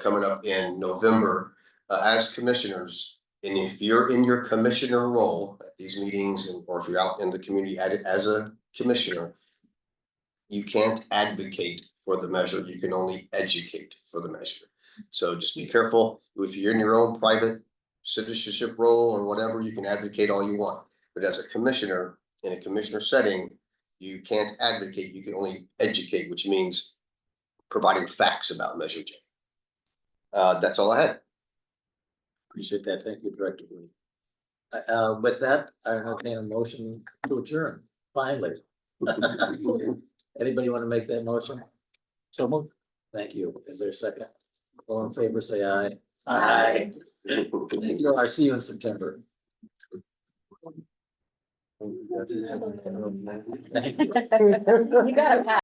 coming up in November, as commissioners, and if you're in your commissioner role at these meetings, or if you're out in the community as a commissioner, you can't advocate for the measure, you can only educate for the measure. So just be careful, if you're in your own private citizenship role or whatever, you can advocate all you want. But as a commissioner, in a commissioner setting, you can't advocate, you can only educate, which means providing facts about Measure J. That's all I had. Appreciate that. Thank you, Director Green. With that, I entertain a motion to adjourn, finally. Anybody want to make that motion? So moved. Thank you. Is there a second? All in favor, say aye. Aye. Thank you. I'll see you in September. Thank you. You got it, Pat.